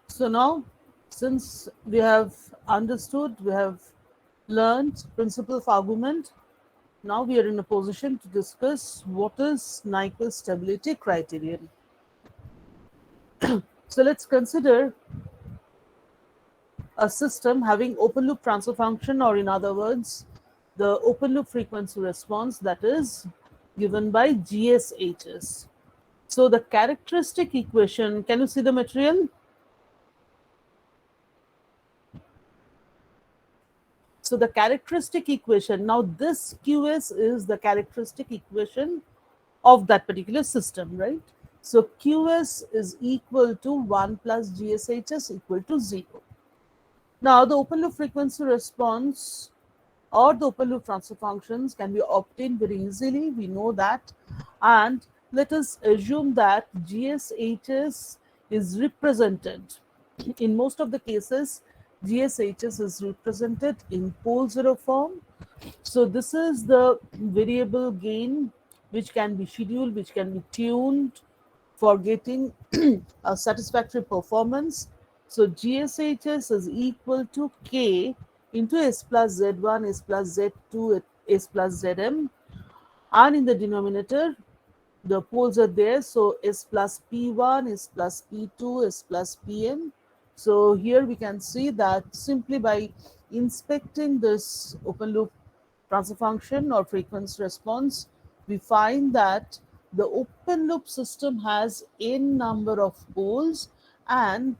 So now, since we have understood, we have learned principle of argument, now we are in a position to discuss what is Nyquist stability criterion. So let's consider a system having open loop transfer function, or in other words, the open loop frequency response that is given by GSHS. So the characteristic equation, can you see the material? So the characteristic equation, now this QS is the characteristic equation of that particular system, right? So QS is equal to 1 plus GSHS equal to 0. Now the open loop frequency response or the open loop transfer functions can be obtained very easily. We know that. And let us assume that GSHS is represented. In most of the cases, GSHS is represented in pole zero form. So this is the variable gain which can be scheduled, which can be tuned for getting a satisfactory performance. So GSHS is equal to K into S plus Z1, S plus Z2, S plus Zm, and in the denominator the poles are there, so S plus P1, S plus P2, S plus Pn. So here we can see that simply by inspecting this open loop transfer function or frequency response, we find that the open loop system has n number of poles and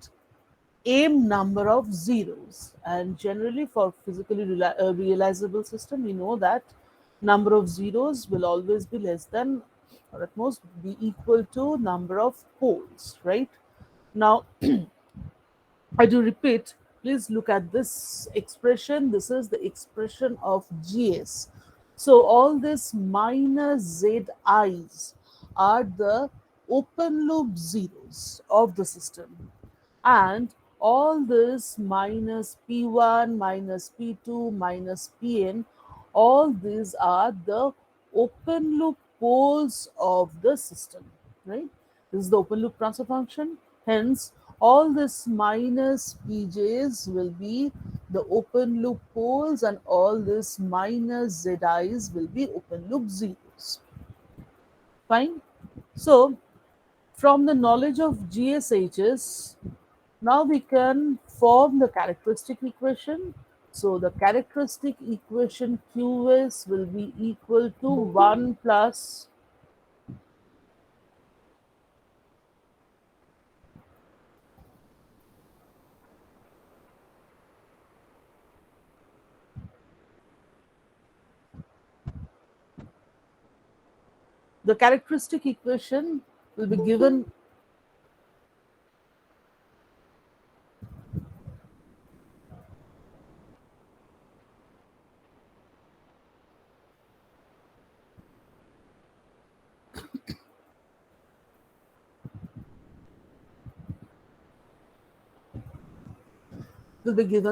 m number of zeros. And generally for physically realizable system, we know that number of zeros will always be less than, or at most be equal to, number of poles, right? Now I do repeat, please look at this expression. This is the expression of GS. So all this minus ZI's are the open loop zeros of the system. And all this minus P1, minus P2, minus Pn, all these are the open loop poles of the system, right? This is the open loop transfer function. Hence, all this minus Pj's will be the open loop poles, and all this minus Zi's will be open loop zeros. Fine. So, from the knowledge of GSHs, now we can form the characteristic equation. So the characteristic equation QS will be equal to 1 plus the characteristic equation will be given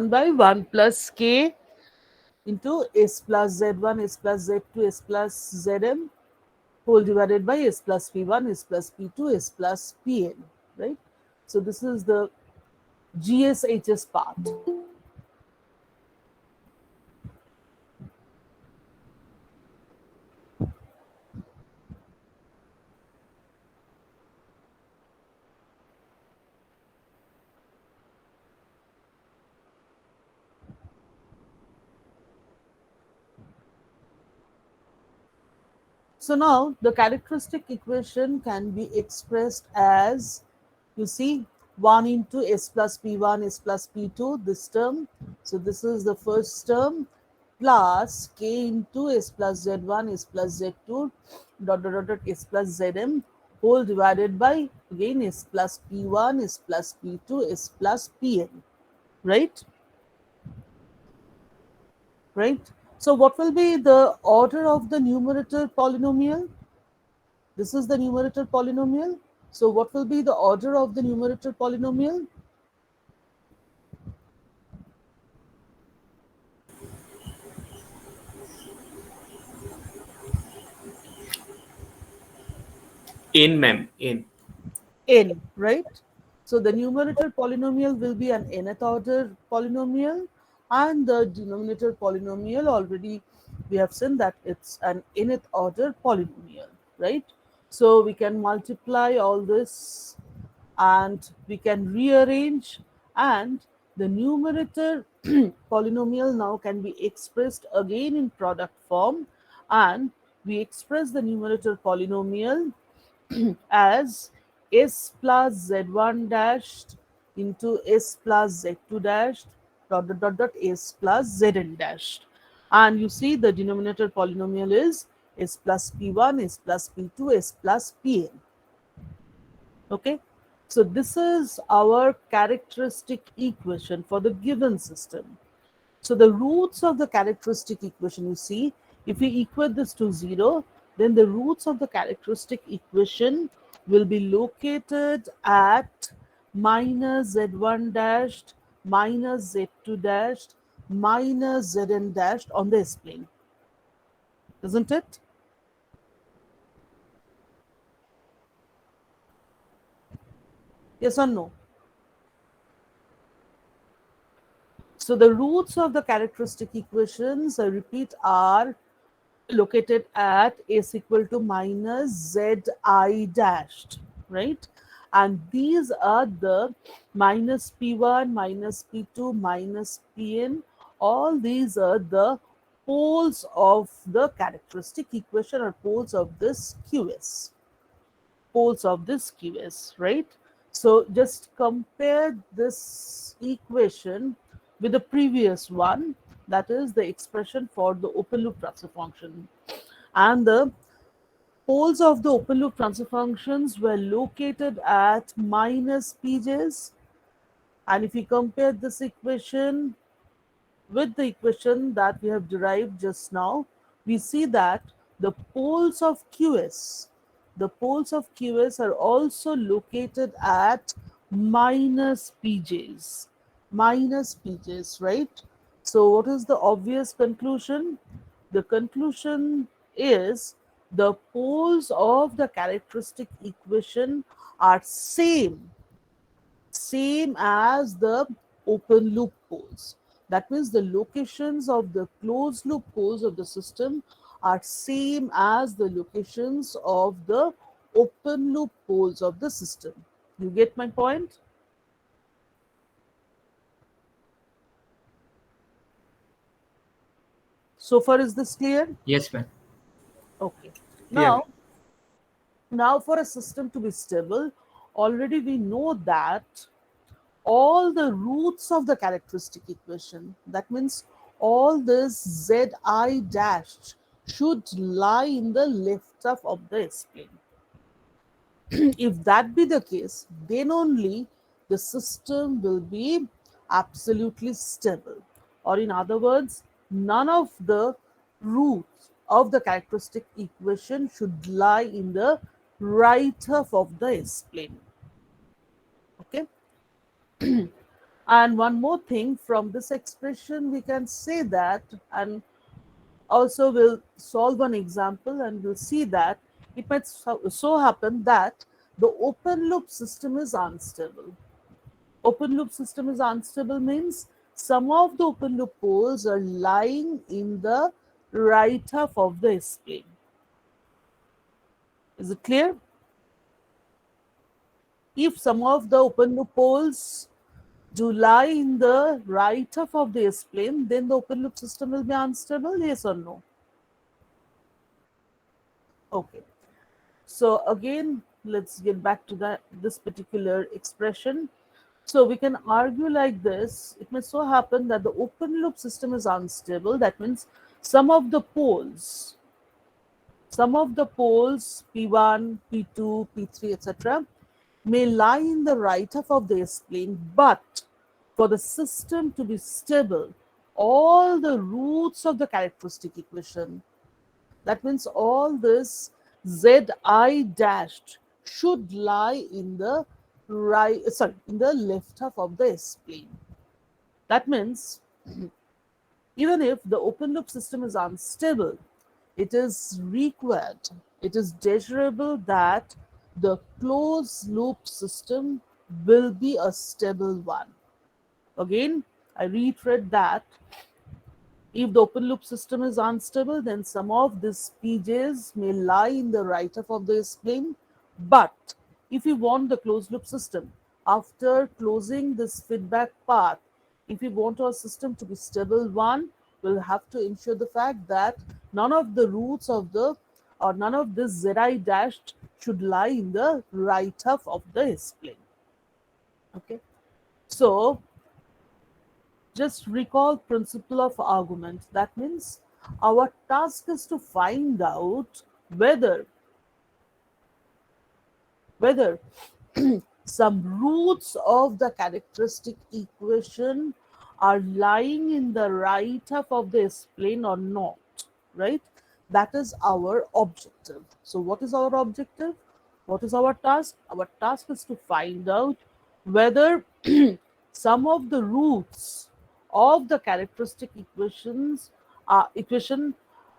by 1 plus K into S plus Z1, S plus Z2, S plus Zm whole divided by S plus P1, S plus P2, S plus Pn, right? So this is the GSHS part. So now the characteristic equation can be expressed as, you see, 1 into s plus p1 s plus p2, this term. So this is the first term, plus k into s plus z1 s plus z2 dot s plus zm whole divided by, again, s plus p1 s plus p2 s plus pn, right? Right. So what will be the order of the numerator polynomial? This is the numerator polynomial. So what will be the order of the numerator polynomial? In, ma'am, in. N, right? So the numerator polynomial will be an nth order polynomial, and the denominator polynomial, already we have seen that it's an nth order polynomial, right? So we can multiply all this and we can rearrange, and the numerator polynomial now can be expressed again in product form, and we express the numerator polynomial as s plus z1 dashed into s plus z2 dashed dot s plus zn dashed. And you see the denominator polynomial is s plus p1, s plus p2, s plus pn. Okay. So this is our characteristic equation for the given system. So the roots of the characteristic equation, you see, if we equate this to 0, then the roots of the characteristic equation will be located at minus z1 dashed, minus z2 dashed, minus zn dashed on the S plane, isn't it? Yes or no? So the roots of the characteristic equations, I repeat, are located at s equal to minus zi dashed, right? And these are the minus p1, minus p2, minus pn. All these are the poles of the characteristic equation, or poles of this QS. Poles of this QS, right? So just compare this equation with the previous one, that is the expression for the open loop transfer function. And the poles of the open loop transfer functions were located at minus pj's. And if we compare this equation with the equation that we have derived just now, we see that the poles of QS are also located at minus pj's, right? So what is the obvious conclusion? The conclusion is the poles of the characteristic equation are same as the open loop poles. That means the locations of the closed loop poles of the system are same as the locations of the open loop poles of the system. You get my point? So far, is this clear? Yes, ma'am. Okay. Clear, Now, now for a system to be stable, already we know that all the roots of the characteristic equation, that means all this zi dash should lie in the left half of the S plane. If that be the case, then only the system will be absolutely stable. Or in other words, none of the roots of the characteristic equation should lie in the right half of the S plane. Okay. And one more thing, from this expression, we can say that, and also we'll solve an example and we'll see that it might so happen that the open loop system is unstable. Open loop system is unstable means some of the open loop poles are lying in the right half of the S plane. Is it clear? If some of the open loop poles do lie in the right half of the S plane, then the open loop system will be unstable, yes or no? Okay. So again, let's get back to this particular expression. So we can argue like this. It may so happen that the open loop system is unstable. That means some of the poles, some of the poles P1, P2, P3, etc., may lie in the right half of the S-plane, but for the system to be stable, all the roots of the characteristic equation, that means all this zi dashed should lie in the in the left half of the S-plane. That means even if the open loop system is unstable, it is required, it is desirable that the closed loop system will be a stable one. Again, I reiterate that if the open loop system is unstable, then some of these PJs may lie in the right half of the S-plane. But if you want the closed loop system, after closing this feedback path, if you want our system to be stable one, we'll have to ensure the fact that none of the roots of the or none of this Zi dashed should lie in the right half of the S-plane. Okay. So just recall principle of argument. That means our task is to find out whether whether some roots of the characteristic equation are lying in the right half of the S-plane or not, right? That is our objective. So what is our objective? What is our task? Our task is to find out whether some of the roots of the characteristic equation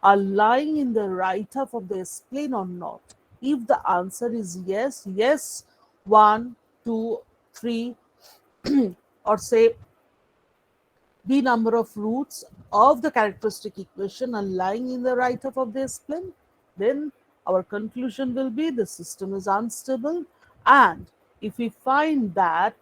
are lying in the right half of the S-plane or not. If the answer is yes, yes, 1, 2, 3, or say the number of roots of the characteristic equation are lying in the right half of the S-plane, then our conclusion will be the system is unstable. And if we find that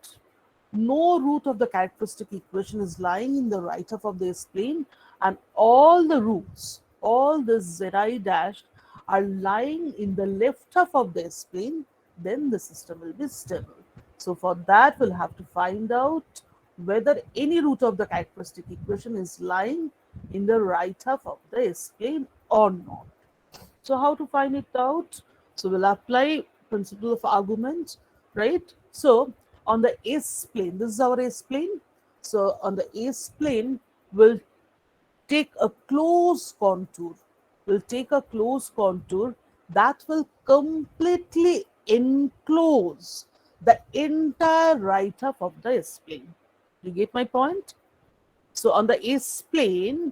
no root of the characteristic equation is lying in the right half of the S-plane and all the roots, all the Zi dashed are lying in the left half of the S-plane, then the system will be stable. So for that, we'll have to find out whether any root of the characteristic equation is lying in the right half of the S-plane or not. So how to find it out? So we'll apply principle of argument, right? So on the S-plane, this is our S-plane. So on the S-plane, we'll take a close contour. We'll take a close contour that will completely enclose the entire right half of the S-plane. You get my point? So on the S-plane,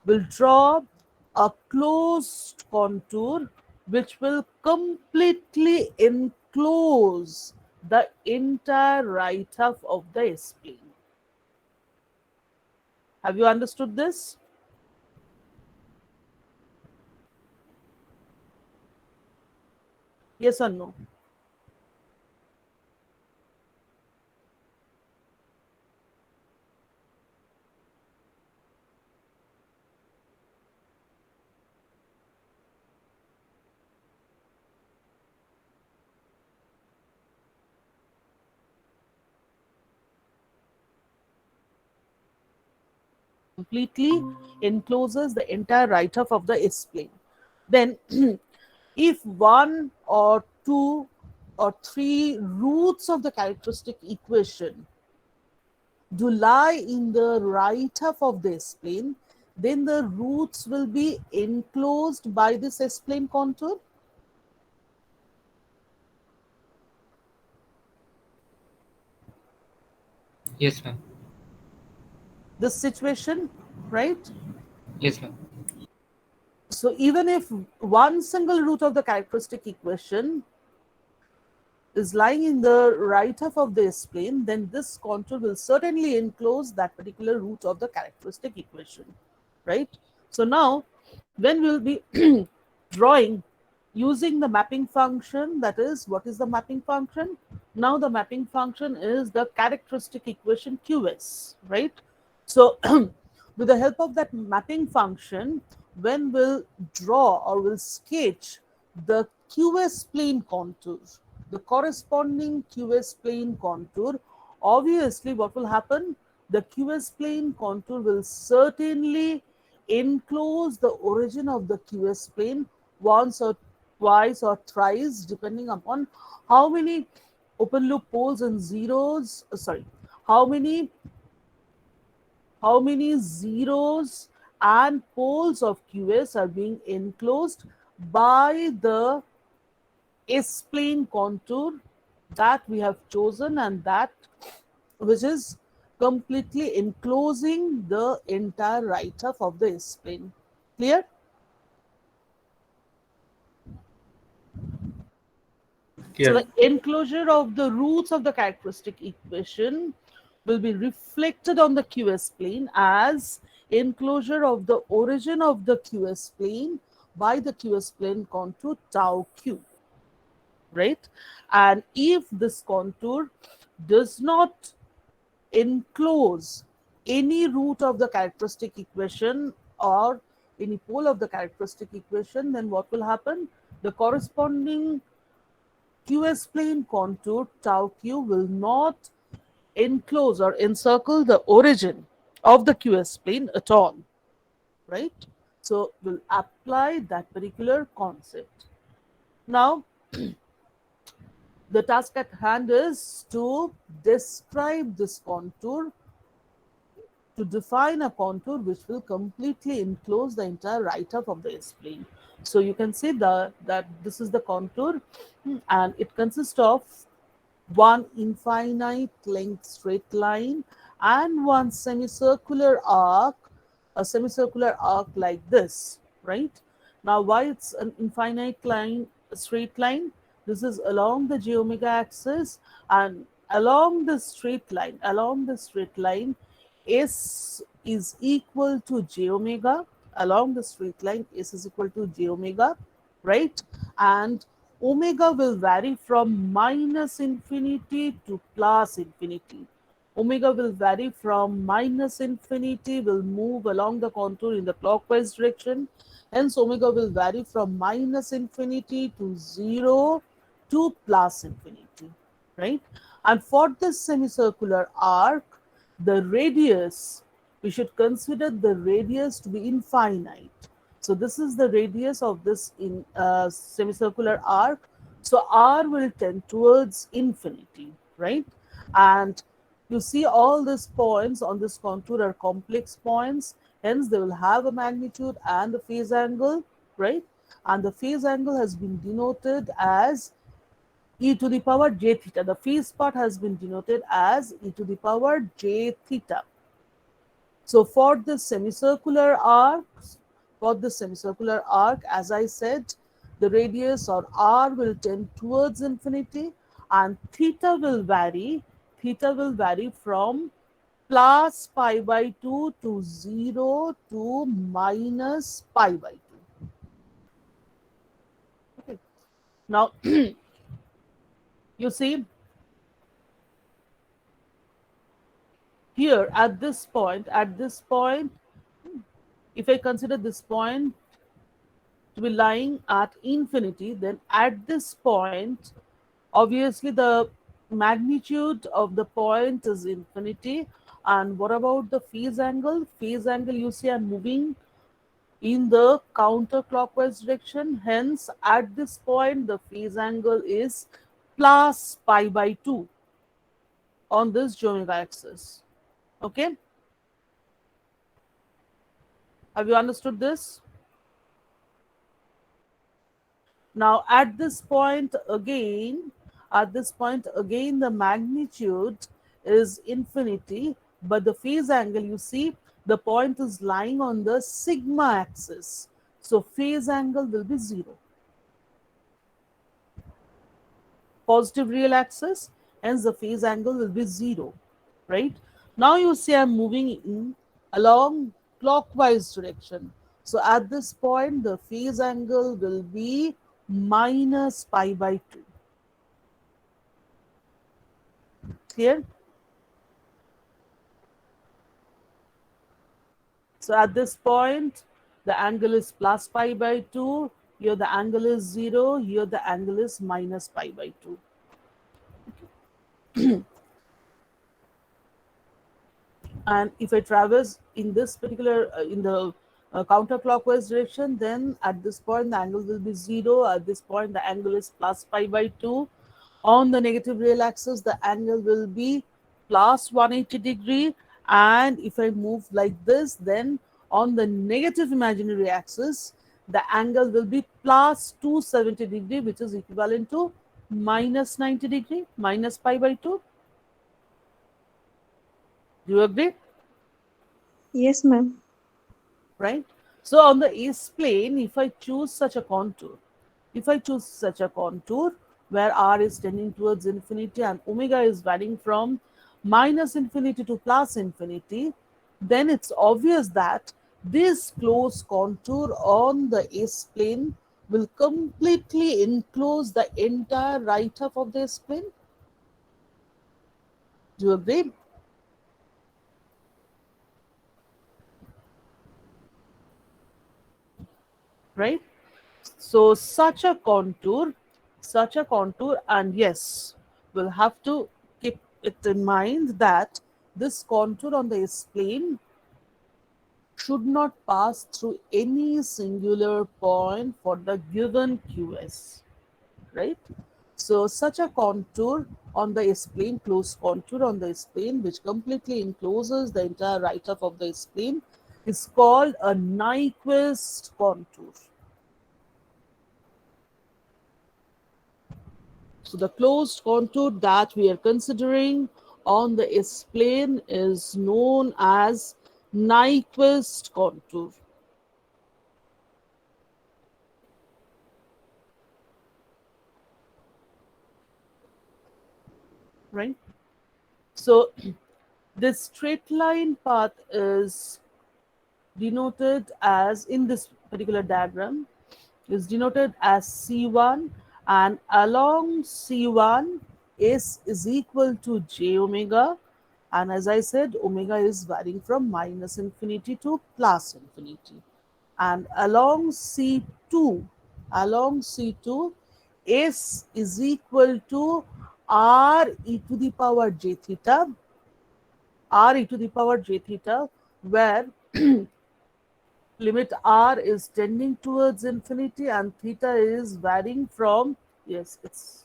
we'll draw a closed contour which will completely enclose the entire right half of the S-plane. Have you understood this? Yes or no? Completely encloses the entire right half of the S-plane. Then if one or two or three roots of the characteristic equation do lie in the right half of the S-plane, then the roots will be enclosed by this S-plane contour. Yes, ma'am. This situation, right? Yes, ma'am. So even if one single root of the characteristic equation is lying in the right half of the S-plane, then this contour will certainly enclose that particular root of the characteristic equation, right? So now, when we'll be drawing using the mapping function, that is, what is the mapping function? Now the mapping function is the characteristic equation QS, right? So with the help of that mapping function, when we'll draw or we'll sketch the QS plane contour, the corresponding QS plane contour, obviously what will happen? The QS plane contour will certainly enclose the origin of the QS plane once or twice or thrice, depending upon how many open loop poles and zeros, how many zeros and poles of QS are being enclosed by the S-plane contour that we have chosen, and that which is completely enclosing the entire right half of the S-plane. Clear? So Clear. the enclosure of the roots of the characteristic equation will be reflected on the QS plane as enclosure of the origin of the QS plane by the QS plane contour tau q, right? And if this contour does not enclose any root of the characteristic equation or any pole of the characteristic equation, then what will happen? The corresponding QS plane contour tau q will not enclose or encircle the origin of the QS plane at all, right? So we'll apply that particular concept. Now, the task at hand is to describe this contour, to define a contour which will completely enclose the entire right half of the S-plane. So you can see that this is the contour, and it consists of one infinite length straight line and one semicircular arc, a semicircular arc like this, right? Now, why it's an infinite line, a straight line? This is along the j omega axis, and along the straight line, S is equal to j omega. Along the straight line, S is equal to j omega, right? And omega will vary from minus infinity to plus infinity. Omega will vary from minus infinity, will move along the contour in the clockwise direction. Hence, omega will vary from minus infinity to 0 to plus infinity, right? And for this semicircular arc, the radius, we should consider the radius to be infinite. So this is the radius of this semicircular arc. So r will tend towards infinity, right? And you see all these points on this contour are complex points, hence they will have a magnitude and a phase angle, right? And the phase angle has been denoted as e to the power j theta. The phase part has been denoted as e to the power j theta. So for this semicircular arc, as I said, the radius or r will tend towards infinity, and theta will vary. Theta will vary from plus pi by 2 to 0 to minus pi by 2. Okay. Now, you see, here at this point, if I consider this point to be lying at infinity, then at this point, obviously the magnitude of the point is infinity. And what about the phase angle? Phase angle, you see, I'm moving in the counterclockwise direction. Hence, at this point, the phase angle is plus pi by 2 on this j omega axis. Okay, have you understood this? Now, at this point again, the magnitude is infinity, but the phase angle, you see, the point is lying on the sigma axis. So, phase angle will be 0. Positive real axis, hence the phase angle will be 0, right? Now you see I'm moving in along clockwise direction. So at this point, the phase angle will be minus pi by 2. Clear? So at this point, the angle is plus pi by 2, here the angle is 0, here the angle is minus pi by 2. And if I traverse in this particular in the counterclockwise direction, then at this point the angle will be 0, at this point the angle is plus pi by 2. On the negative real axis the angle will be plus 180 degree, and if I move like this, then on the negative imaginary axis the angle will be plus 270 degree, which is equivalent to minus 90 degree, minus pi by 2. Do you agree? Yes, ma'am. Right? So on the S plane, if I choose such a contour, where r is tending towards infinity and omega is varying from minus infinity to plus infinity, then it's obvious that this closed contour on the S plane will completely enclose the entire right half of the S plane. Do you agree? Right? So such a contour, and yes, we'll have to keep it in mind that this contour on the S plane should not pass through any singular point for the given QS, right? So such a contour on the S plane, closed contour on the S plane, which completely encloses the entire right half of the S plane, is called a Nyquist contour. So the closed contour that we are considering on the S plane is known as Nyquist contour. Right? So this straight line path is denoted as, in this particular diagram, is denoted as C1, and along C1 S is equal to j omega, and as I said, omega is varying from minus infinity to plus infinity. And along C2 S is equal to r e to the power j theta, where limit r is tending towards infinity and theta is varying from, yes, it's,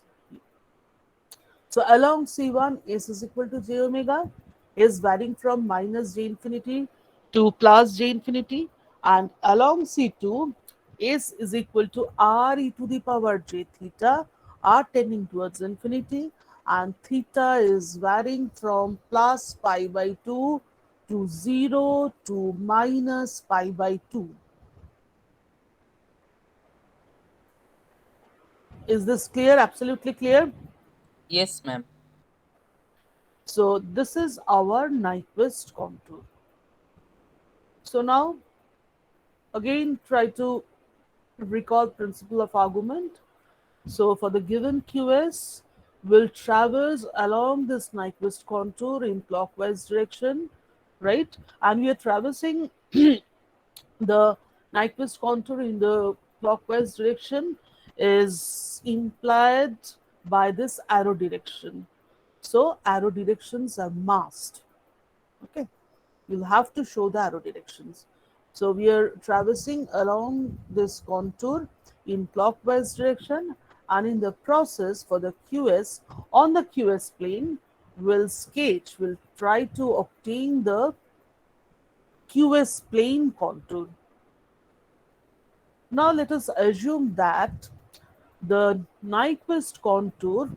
so along C1 S is equal to j omega, is varying from minus j infinity to plus j infinity, and along C2 S is equal to r e to the power j theta, r tending towards infinity, and theta is varying from plus pi by 2 to 0 to minus pi by 2. Is this clear? Absolutely clear? Yes, ma'am. So this is our Nyquist contour. So now again try to recall principle of argument. So for the given QS, we'll traverse along this Nyquist contour in clockwise direction, right? And we are traversing the Nyquist contour in the clockwise direction is implied by this arrow direction. So arrow directions are masked. Okay, you'll have to show the arrow directions. So we are traversing along this contour in clockwise direction, and in the process for the QS, on the QS plane, we'll try to obtain the QS plane contour. Now let us assume that the Nyquist contour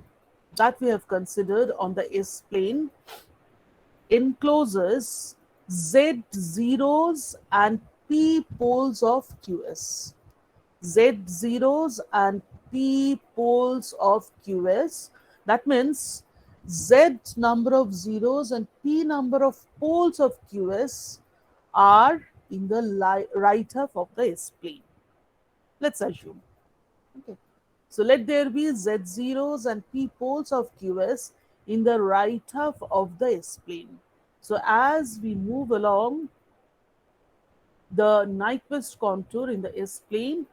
that we have considered on the S plane encloses Z zeros and P poles of QS. Z zeros and P poles of QS. That means Z number of zeros and P number of poles of QS are in the right half of the S plane. Let's assume. Okay. So let there be Z zeros and P poles of QS in the right half of the S plane. So as we move along the Nyquist contour in the S plane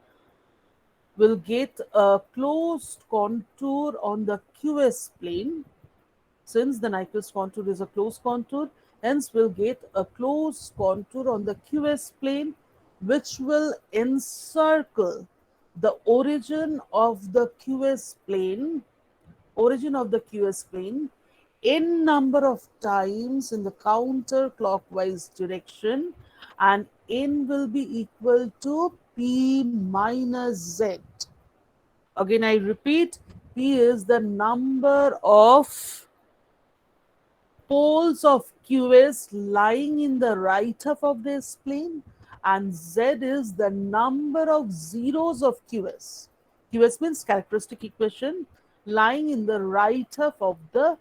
will get a closed contour on the QS plane. Since the Nyquist contour is a closed contour, hence we'll get a closed contour on the QS plane, which will encircle the origin of the QS plane n number of times in the counterclockwise direction, and n will be equal to p minus z. Again, I repeat, p is the number of poles of QS lying in the right half of this plane, and Z is the number of zeros of QS. QS means characteristic equation lying in the right half of the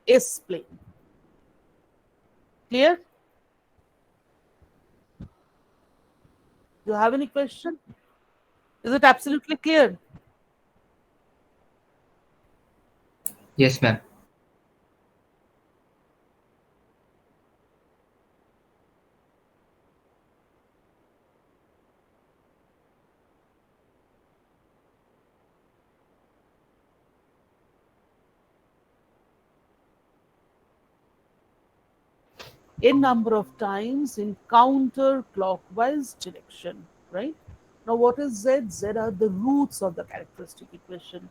S plane. Clear? Do you have any question? Is it absolutely clear? Yes, ma'am. N number of times in counterclockwise direction, right? Now, what is Z? Z are the roots of the characteristic equation.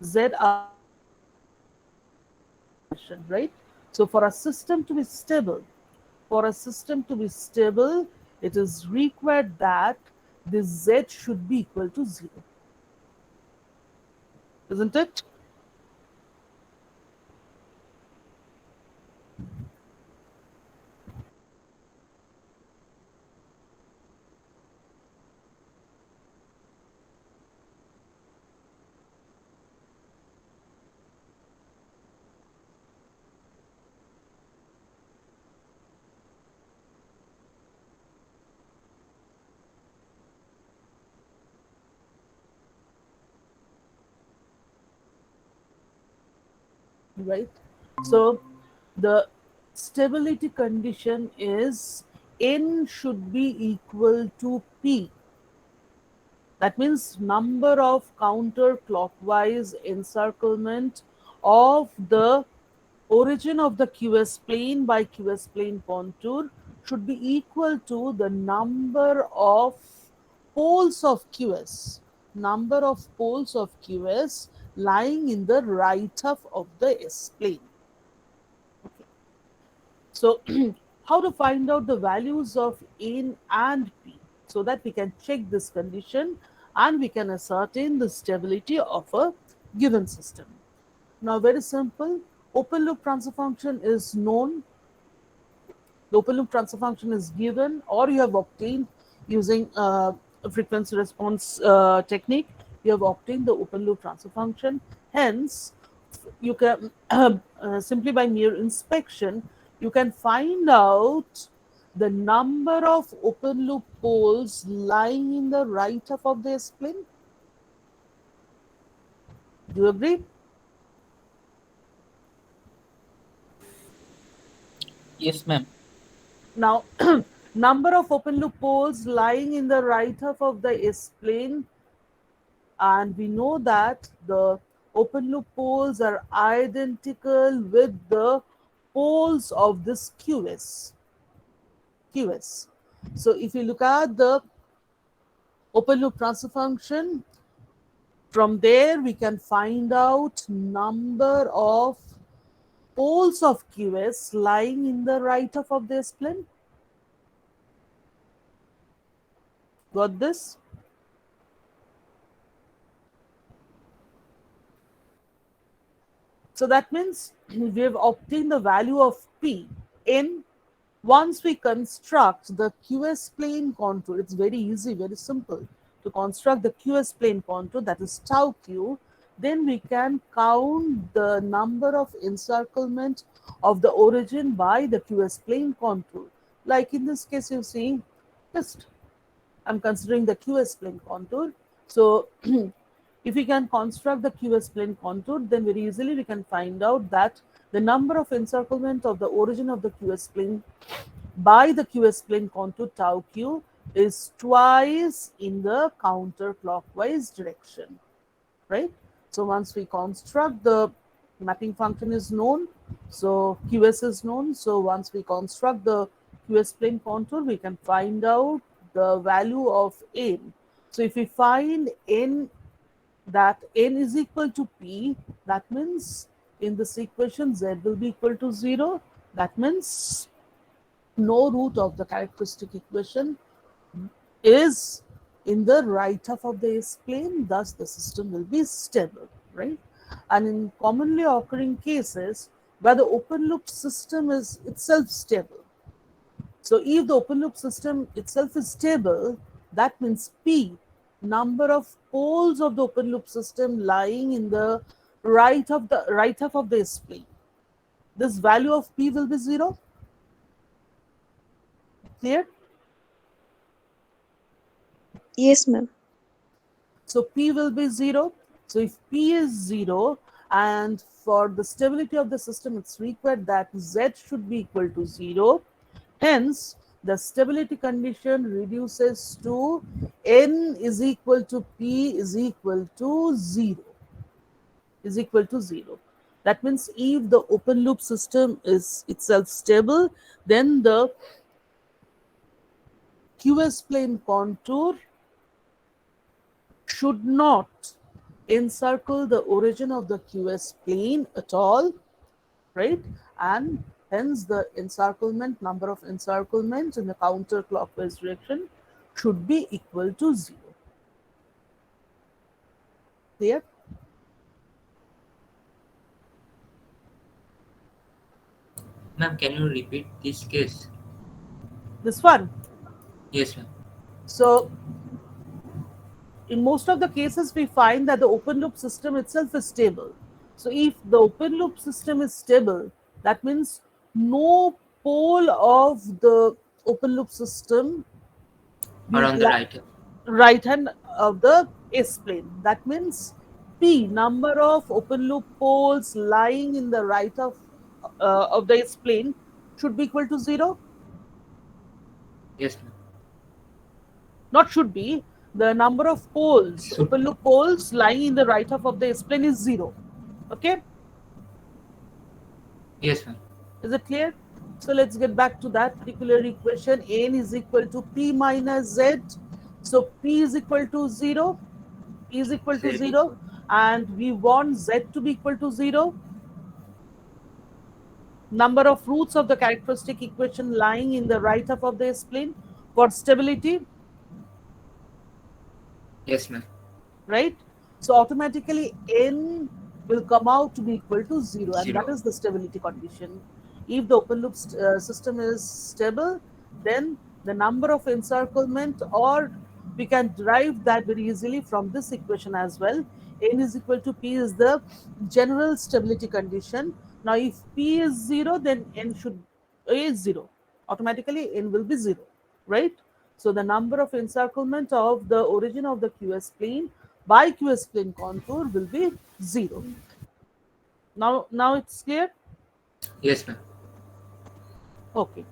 Z are right? So for a system to be stable, it is required that this Z should be equal to 0. Isn't it? Right? So the stability condition is N should be equal to P. That means number of counterclockwise encirclement of the origin of the QS plane by QS plane contour should be equal to the number of poles of QS lying in the right half of the S plane. Okay. So, how to find out the values of N and P so that we can check this condition and we can ascertain the stability of a given system. Now, very simple. Open loop transfer function is known. The open loop transfer function is given, or you have obtained using a frequency response technique. You have obtained the open loop transfer function. Hence, you can simply by mere inspection, you can find out the number of open loop poles lying in the right half of the S plane. Do you agree? Yes, ma'am. Now, number of open loop poles lying in the right half of the S plane, and we know that the open loop poles are identical with the poles of this QS. So if you look at the open loop transfer function, from there we can find out number of poles of QS lying in the right half of the S plane. Got this? So that means we have obtained the value of P in once we construct the QS plane contour. It's very easy, very simple to construct the QS plane contour, that is tau q. Then we can count the number of encirclement of the origin by the QS plane contour. Like in this case, you see, just I'm considering the QS plane contour. So if we can construct the QS plane contour, then very easily we can find out that the number of encirclement of the origin of the QS plane by the QS plane contour tau q is twice in the counterclockwise direction, right? So once we construct the mapping function is known, so QS is known. So once we construct the QS plane contour, we can find out the value of n. So if we find n, that n is equal to p, that means in this equation z will be equal to 0. That means no root of the characteristic equation is in the right half of the S plane, thus the system will be stable, right? And in commonly occurring cases where the open loop system is itself stable. So if the open loop system itself is stable, that means P, number of poles of the open loop system lying in the right half of the S plane. This value of P will be 0. Clear? Yes, ma'am. So P will be 0. So if P is 0, and for the stability of the system, it's required that Z should be equal to 0. Hence, the stability condition reduces to N is equal to P is equal to 0. Is equal to 0. That means if the open loop system is itself stable, then the QS plane contour should not encircle the origin of the QS plane at all, right? And hence the encirclement, number of encirclements in the counterclockwise direction should be equal to 0. Clear? Ma'am, can you repeat this case? This one. Yes, ma'am. So in most of the cases, we find that the open loop system itself is stable. So if the open loop system is stable, that means no pole of the open loop system Or be on the right. right hand of the S plane. That means P, number of open loop poles lying in the right of the S plane, should be equal to 0. Yes, ma'am. Not should be. The number of poles, Should. open loop poles lying in the right half of the S plane is 0. Okay, Yes, ma'am. is it clear? So let's get back to that particular equation. N is equal to P minus Z. So P is equal to 0. P is equal to Z 0. And we want Z to be equal to 0. Number of roots of the characteristic equation lying in the right half of the S plane for stability, Yes, ma'am. right? So automatically N will come out to be equal to 0, and 0. that is the stability condition. If the open loop system is stable, then the number of encirclement, or we can derive that very easily from this equation as well. N is equal to P is the general stability condition. Now if P is 0, then N should is 0. Automatically N will be 0, right? So the number of encirclement of the origin of the QS plane by QS plane contour will be 0. Now it's clear? Yes, ma'am. Okay.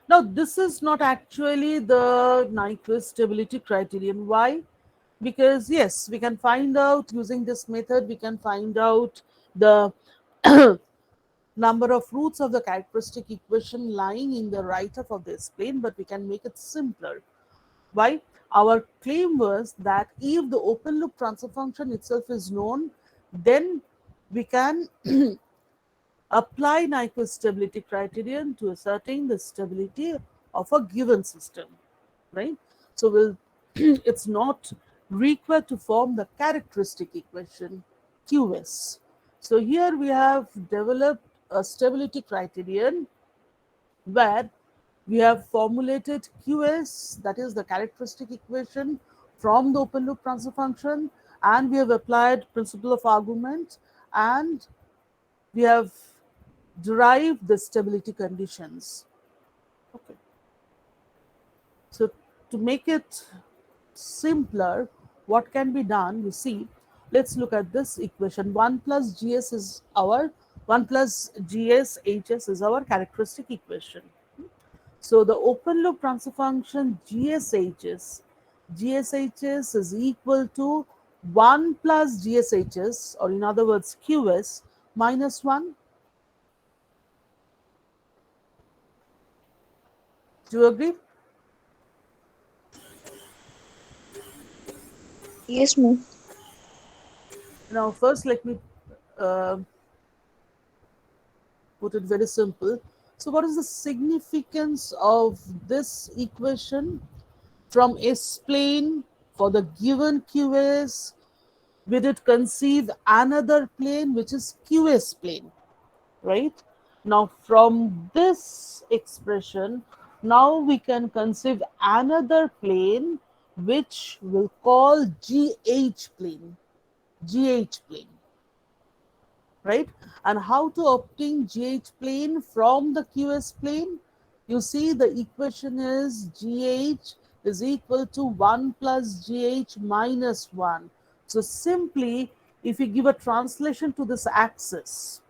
Now this is not actually the Nyquist stability criterion. Why? Because yes, we can find out using this method, we can find out the number of roots of the characteristic equation lying in the right half of this plane, but we can make it simpler. Why? Our claim was that if the open loop transfer function itself is known, then we can apply Nyquist stability criterion to ascertain the stability of a given system, right? So we'll it's not required to form the characteristic equation QS. So here we have developed a stability criterion where we have formulated QS, that is the characteristic equation, from the open loop transfer function, and we have applied principle of argument, and we have derived the stability conditions. Okay. So to make it simpler, what can be done? You see, let's look at this equation. 1 plus GS is our 1 plus GS HS is our characteristic equation. So the open loop transfer function GSHS is equal to 1 plus GSHS, or in other words QS, minus 1. Do you agree? Yes, ma'am. Now first let me uh, put it very simple. So what is the significance of this equation? From S plane for the given QS, we did conceive another plane which is QS plane, right? Now from this expression, now we can conceive another plane which we'll call GH plane. GH plane, right? And how to obtain GH plane from the QS plane? You see the equation is GH is equal to 1 plus GH minus 1. So simply, if you give a translation to this axis,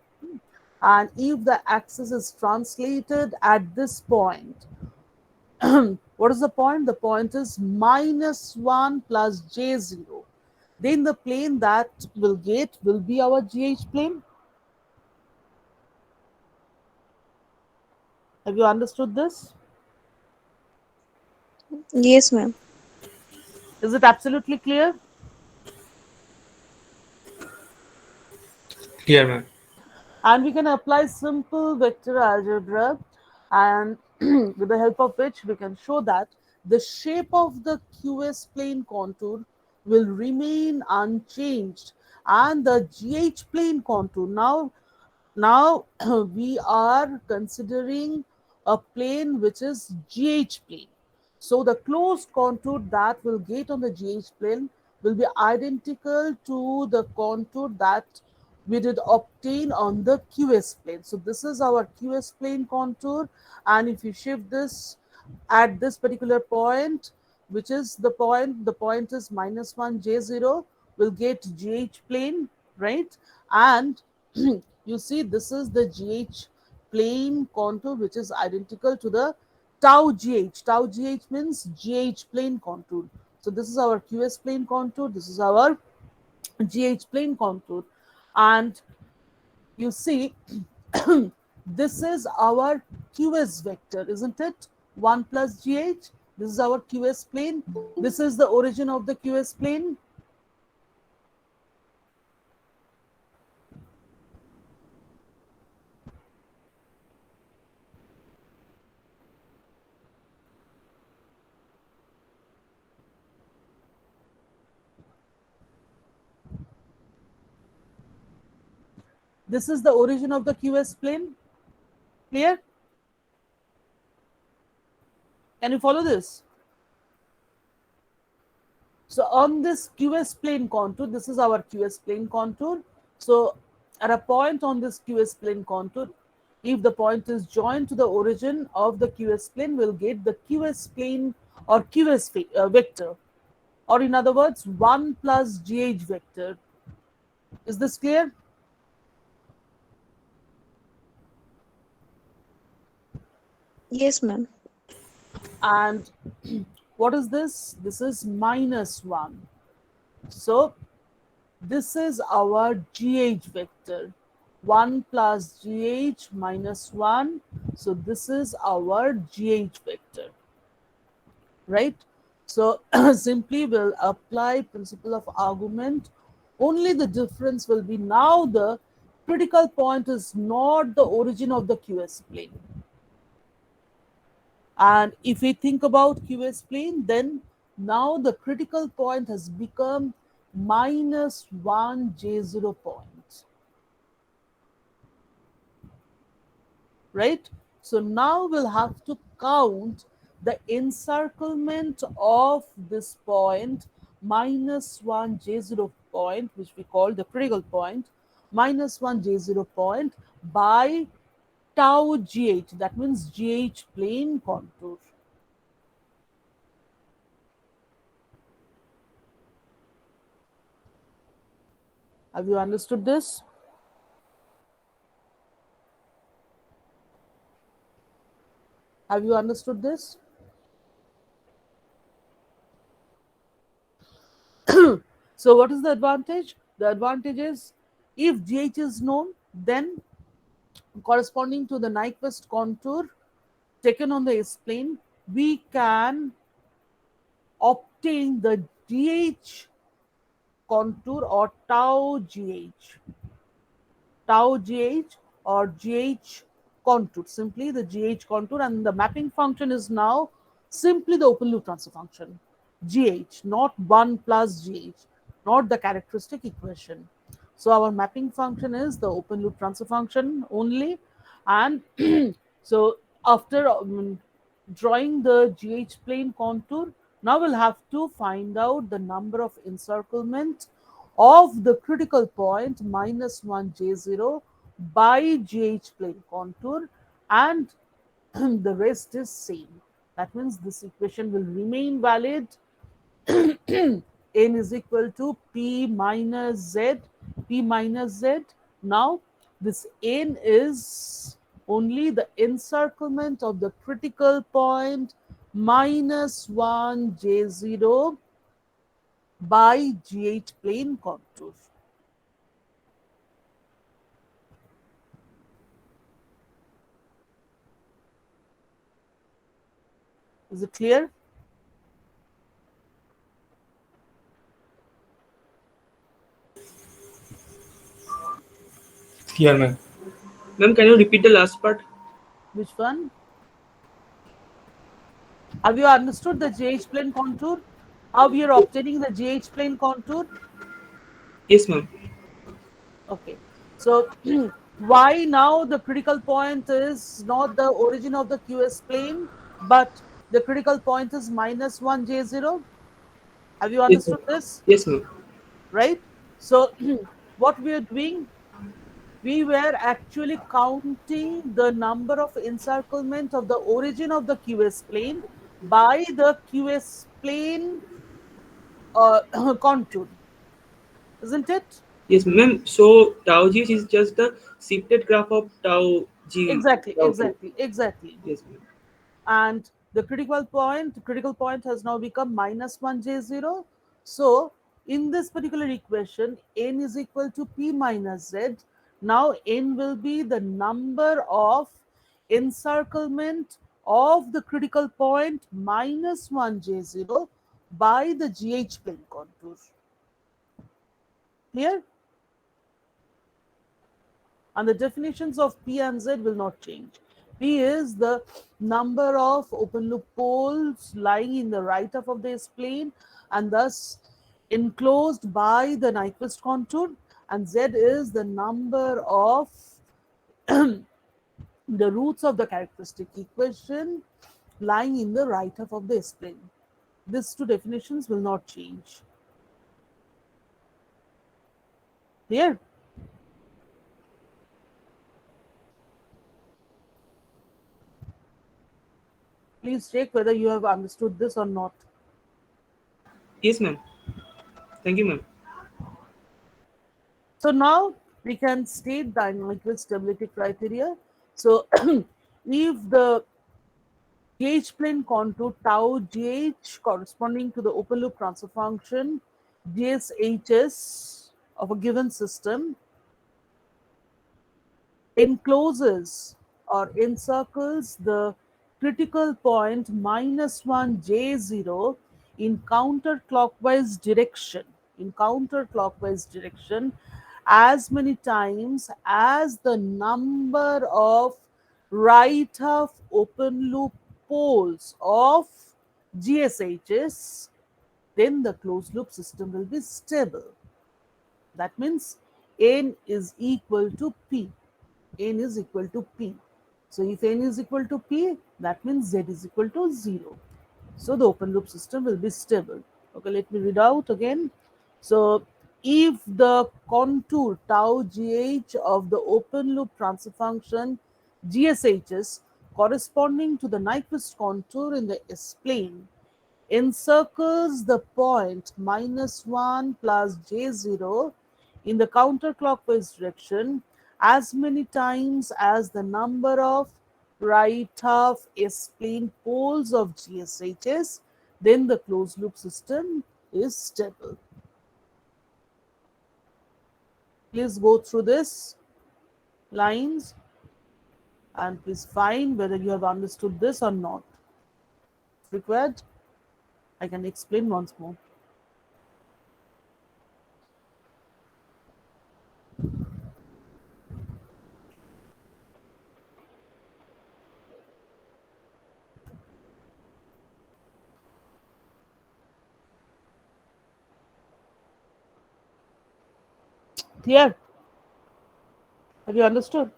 and if the axis is translated at this point, what is the point? The point is minus 1 plus J0. Then the plane that will get will be our GH plane. Have you understood this? Yes, ma'am. Is it absolutely clear? Clear, ma'am. And we can apply simple vector algebra, and with the help of which we can show that the shape of the QS plane contour will remain unchanged, and the GH plane contour now we are considering a plane which is GH plane. So the closed contour that will get on the GH plane will be identical to the contour that we did obtain on the QS plane. So this is our QS plane contour, and if you shift this at this particular point, which is the point is minus 1 J0, will get GH plane, right? And you see this is the GH plane contour which is identical to the tau GH. Tau GH means GH plane contour. So this is our QS plane contour, this is our GH plane contour. And you see this is our QS vector, isn't it? 1 plus GH. This is our QS plane. This is the origin of the QS plane. This is the origin of the QS plane. Clear? Can you follow this? So on this QS plane contour, this is our QS plane contour. So at a point on this QS plane contour, if the point is joined to the origin of the QS plane, we'll get the QS plane or QS vector, or in other words, 1 plus GH vector. Is this clear? Yes, ma'am. And what is this? This is minus 1. So this is our GH vector. 1 plus GH minus 1. So this is our GH vector, right? So simply we'll apply principle of argument. Only the difference will be now the critical point is not the origin of the QS plane. And if we think about QS plane, then now the critical point has become minus 1 J0 point, right? So now we'll have to count the encirclement of this point minus 1 J0 point, which we call the critical point, minus 1 J0 point by tau GH, that means GH plane contour. Have you understood this? Have you understood this? So what is the advantage? The advantage is if GH is known, then corresponding to the Nyquist contour taken on the S-plane, we can obtain the GH contour or tau GH. Tau GH or GH contour, simply the GH contour, and the mapping function is now simply the open loop transfer function. GH, not 1 plus GH, not the characteristic equation. So our mapping function is the open loop transfer function only. And so after drawing the GH plane contour, now we'll have to find out the number of encirclement of the critical point -1 J0 by GH plane contour, and the rest is same. That means this equation will remain valid. N is equal to P minus Z, P minus Z. Now, this N is only the encirclement of the critical point -1 J0 by GH plane contour. Is it clear? Here, ma'am. Ma'am, can you repeat the last part? Which one? Have you understood the GH plane contour? How we are obtaining the GH plane contour? Yes, ma'am. Okay. So why now the critical point is not the origin of the QS plane, but the critical point is -1 J0? Have you Yes, ma'am. understood this? Yes, ma'am. Right? So what we are doing, we were actually counting the number of encirclement of the origin of the QS plane by the QS plane contour, isn't it? Yes, ma'am. So tau g is just the shifted graph of tau g. Exactly, Tau two. exactly, exactly. Yes, ma'am. And the critical point has now become -1 J0. So in this particular equation, n is equal to P minus Z. Now n will be the number of encirclement of the critical point -1 J0 by the GH plane contour. Clear? And the definitions of P and Z will not change. P is the number of open loop poles lying in the right half of the S-plane and thus enclosed by the Nyquist contour, and Z is the number of the roots of the characteristic equation lying in the right half of the S-plane. These two definitions will not change. Clear? Please check whether you have understood this or not. Yes, ma'am. Thank you, ma'am. So now we can state the Nyquist stability criteria. So if the GH plane contour tau GH corresponding to the open loop transfer function GSHS of a given system encloses or encircles the critical point -1 J0 in counterclockwise direction as many times as the number of right half open loop poles of GSHs, then the closed loop system will be stable. That means n is equal to P. N is equal to P. So if n is equal to P, that means Z is equal to 0. So the open loop system will be stable. Okay, let me read out again. So if the contour tau GH of the open loop transfer function GSHs corresponding to the Nyquist contour in the S-plane encircles the point -1 plus J0 in the counterclockwise direction as many times as the number of right half S-plane poles of GSHS, then the closed loop system is stable. Please go through this lines and please find whether you have understood this or not. If required, I can explain once more. Clear? Have you understood?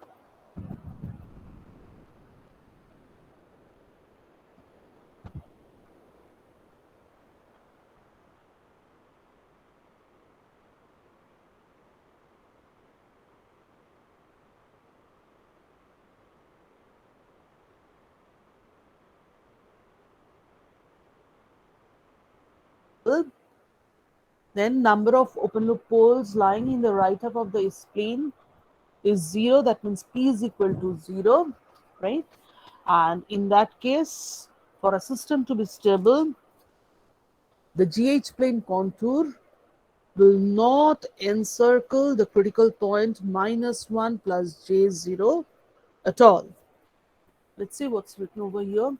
Then number of open loop poles lying in the right half of the S-plane is 0. That means P is equal to 0, right? And in that case, for a system to be stable, the GH plane contour will not encircle the critical point -1 plus J0 at all. Let's see what's written over here.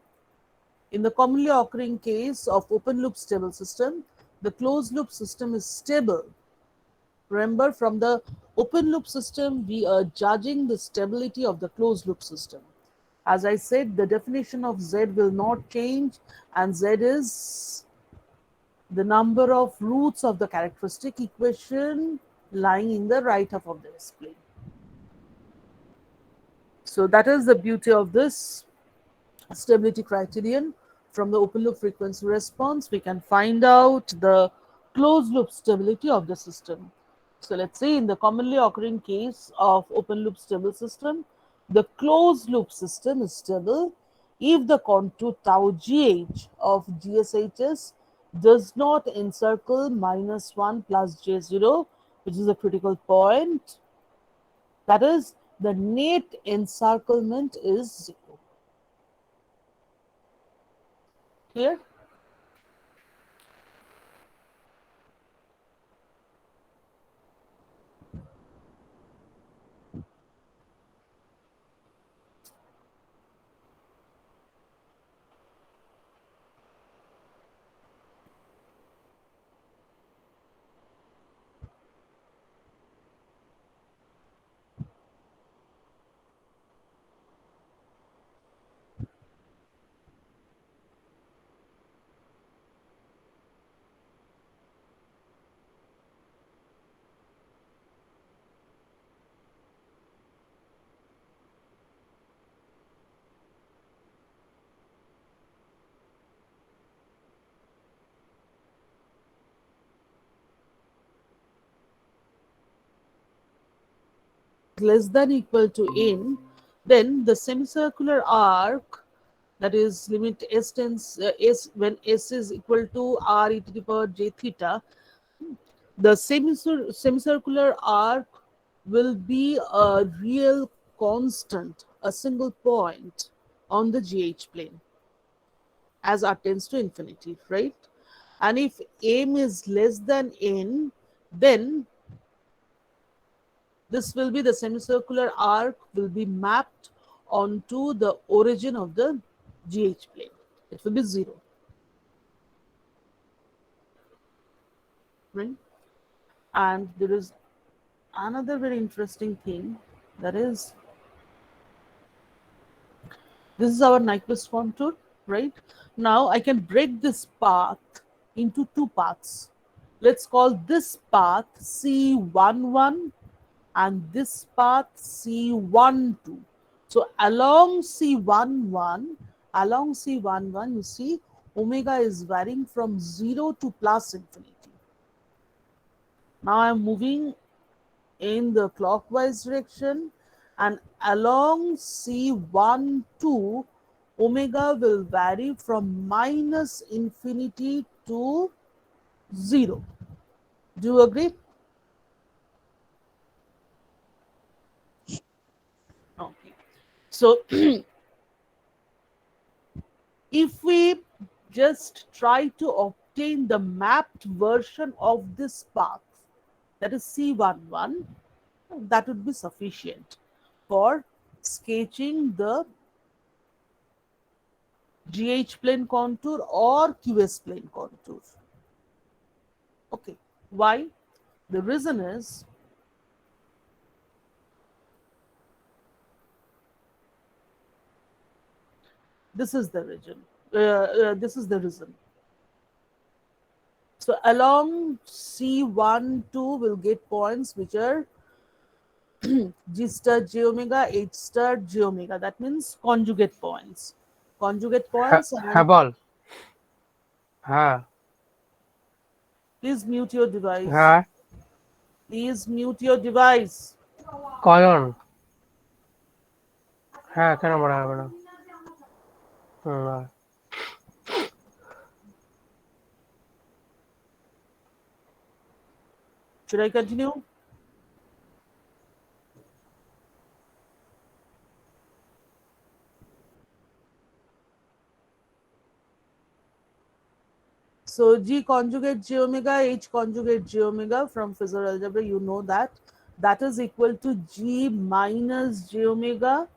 In the commonly occurring case of open loop stable system, the closed loop system is stable. Remember, from the open loop system, we are judging the stability of the closed loop system. As I said, the definition of Z will not change, and Z is the number of roots of the characteristic equation lying in the right half of the S-plane. So that is the beauty of this stability criterion. From the open loop frequency response, we can find out the closed loop stability of the system. So let's say in the commonly occurring case of open loop stable system, the closed loop system is stable if the contour tau gh of GSHS does not encircle -1 plus J0, which is a critical point. That is, the net encirclement is 0. Clear? Less than equal to n, then the semicircular arc, that is limit s tends s when s is equal to r e to the power j theta, the semicircular arc will be a real constant, a single point on the GH plane as r tends to infinity, right? And if m is less than n, then this will be the semicircular arc will be mapped onto the origin of the GH plane. It will be 0. Right? And there is another very interesting thing, that is, this is our Nyquist contour, right? Now I can break this path into two paths. Let's call this path C11 and this path C12. So along C11, you see omega is varying from 0 to plus infinity. Now I am moving in the clockwise direction, and along C12, omega will vary from minus infinity to 0. Do you agree? Okay. So if we just try to obtain the mapped version of this path, that is C11, that would be sufficient for sketching the GH plane contour or QS plane contour. Okay, why? The reason is this is the region. This is the reason. So along C1, 2 will get points which are G star J omega, H star J omega. That means conjugate points. Conjugate points. হ্যাঁ বল হ্যাঁ Please mute your device. হ্যাঁ Please mute your device. কয়জন হ্যাঁ কেন বলা হবে না আয়। Should I continue? So G conjugate J omega, H conjugate J omega from Fizer algebra, you know that is equal to G minus J omega,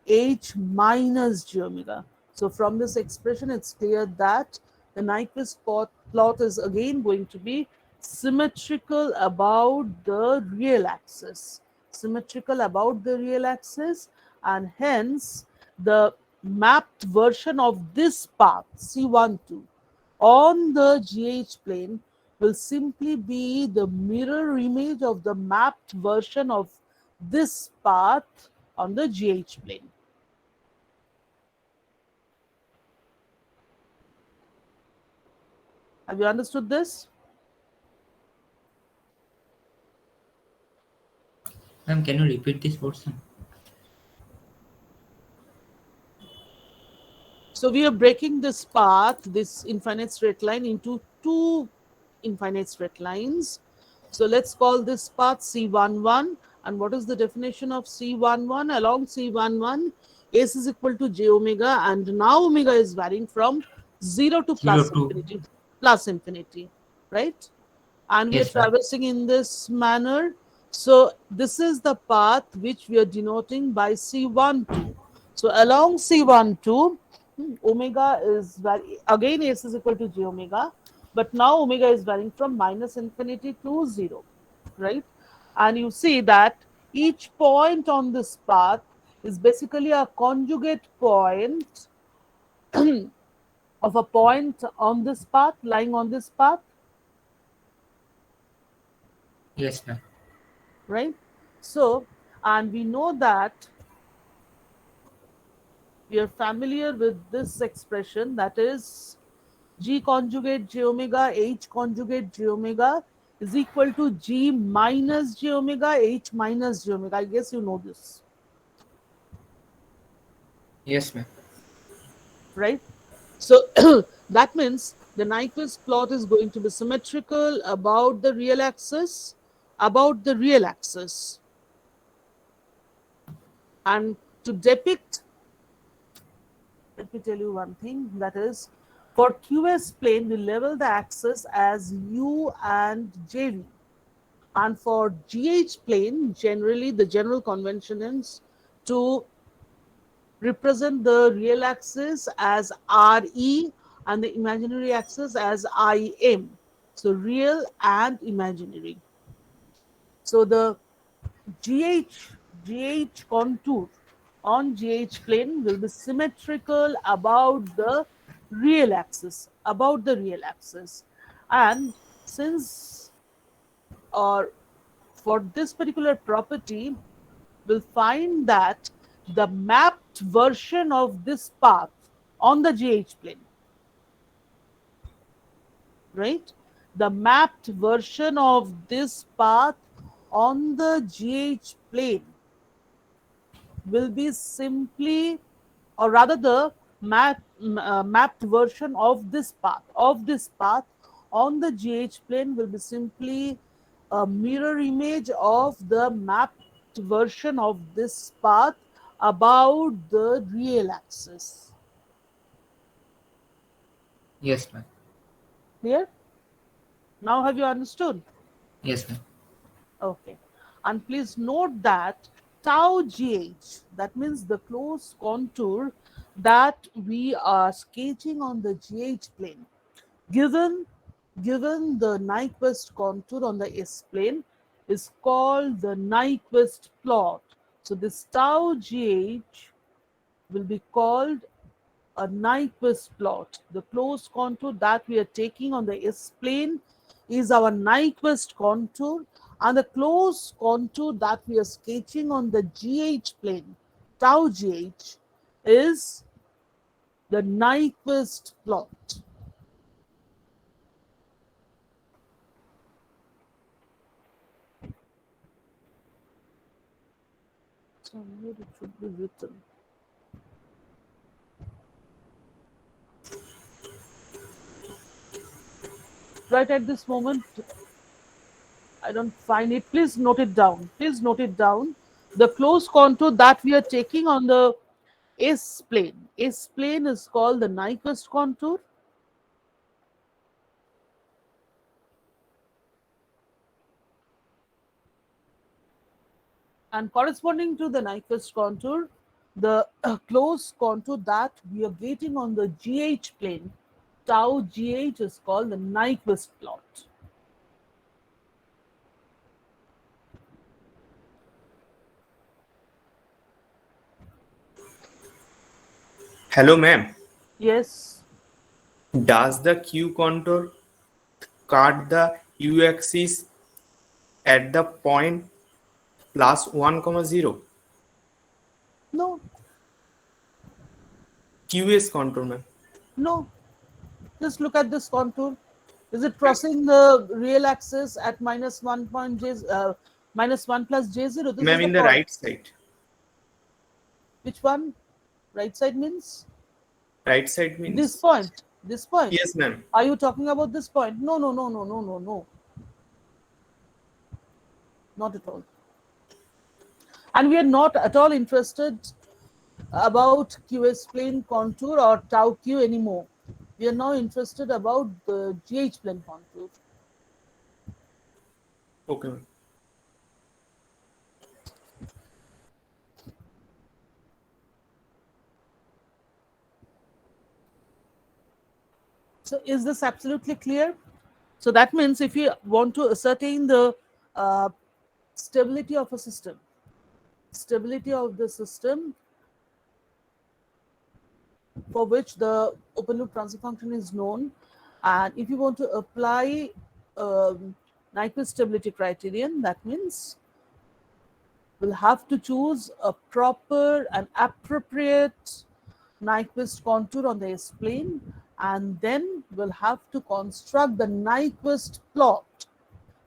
H minus J omega. So from this expression, it's clear that the Nyquist plot is again going to be symmetrical about the real axis. Symmetrical about the real axis, and hence the mapped version of this path, C12, on the GH plane will simply be the mirror image of the mapped version of this path on the GH plane. Have you understood this? Ma'am, can you repeat this portion? So we are breaking this path, this infinite straight line, into two infinite straight lines. So let's call this path C11. And what is the definition of C11? Along C11, S is equal to J omega, and now omega is varying from 0 to plus 0 to- infinity. Plus infinity, right? And we Yes, are ma'am. traversing in this manner. So this is the path which we are denoting by C12. So along C12, omega is again S is equal to J omega, but now omega is varying from minus infinity to 0, right? And you see that each point on this path is basically a conjugate point of a point on this path, lying on this path, Yes, ma'am. right? So, and we know that we are familiar with this expression, that is G conjugate J omega, H conjugate J omega is equal to G minus J omega, H minus J omega. I guess you know this, Yes, ma'am. right? So that means the Nyquist plot is going to be symmetrical about the real axis, And to depict, let me tell you one thing, that is, for QS plane, we level the axis as U and JV. And for GH plane, generally the general convention is to represent the real axis as RE and the imaginary axis as IM. So real and imaginary. So the GH contour on GH plane will be symmetrical about the real axis, And since for this particular property, we'll find that the mapped version of this path on the GH plane, right? The mapped version of this path on the GH plane will be simply, or rather the mapped version of this path on the GH plane will be simply a mirror image of the mapped version of this path about the real axis. Yes, ma'am. Clear? Now have you understood? Yes, ma'am. Okay. And please note that tau gh, that means the closed contour that we are sketching on the gh plane, given the Nyquist contour on the S plane, is called the Nyquist plot. So this tau gh will be called a Nyquist plot. The closed contour that we are taking on the S plane is our Nyquist contour, and the closed contour that we are sketching on the GH plane, tau GH, is the Nyquist plot. Somewhere it should be written. Right at this moment, I don't find it. Please note it down. Please note it down. The closed contour that we are taking on the S plane. S plane is called the Nyquist contour. And corresponding to the Nyquist contour, the closed contour that we are getting on the GH plane, tau GH, is called the Nyquist plot. Hello, ma'am. Yes. Does the Q contour cut the U axis at the point +1, 0? No. QS contour, ma'am. No. Just look at this contour. Is it crossing the real axis at minus 1 plus j0? This is Ma'am, the in the point. right side. Which one? Right side means? Right side This means? point. This point. Yes, ma'am. Are you talking about this point? No, no, no, no, no, no, no. Not at all. And we are not at all interested about QS plane contour or tau Q anymore. We are now interested about the GH plane contour. Okay, ma'am. So is this absolutely clear? So that means if you want to ascertain the uh, stability of a system, stability of the system for which the open loop transfer function is known, and if you want to apply Nyquist stability criterion, that means we'll have to choose a proper and appropriate Nyquist contour on the S plane, and then we'll have to construct the Nyquist plot.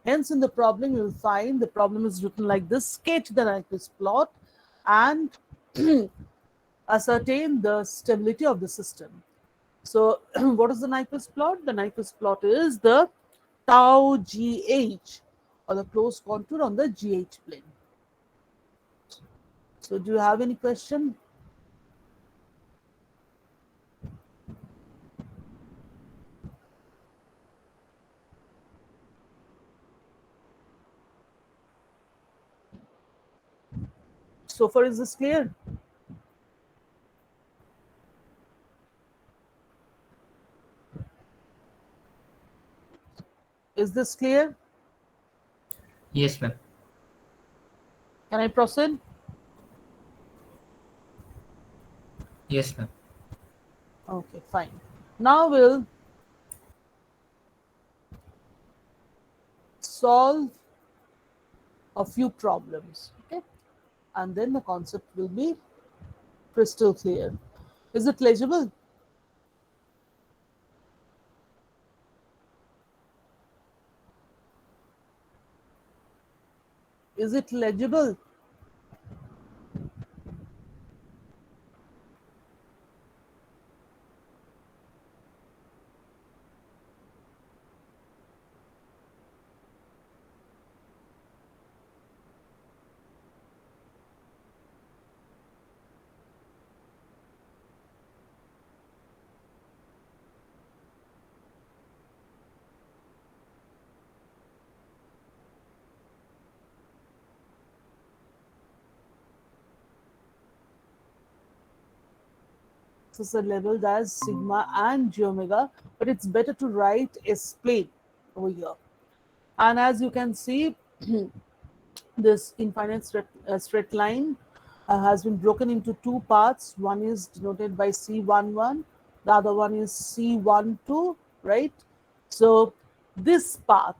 Hence, in the problem, you will find the problem is written like this: sketch the Nyquist plot and ascertain the stability of the system. So, what is the Nyquist plot? The Nyquist plot is the tau GH, or the closed contour on the GH plane. So, do you have any question? So far, is this clear? Is this clear? Yes, ma'am. Can I proceed? Yes, ma'am. Okay, fine. Now we'll solve a few problems, okay? And then the concept will be crystal clear. Is it legible? Is it legible? axes are labeled as sigma and g omega, but it's better to write S plane over here. And as you can see, this infinite straight line has been broken into two parts. One is denoted by C11, the other one is C12, right? So this path,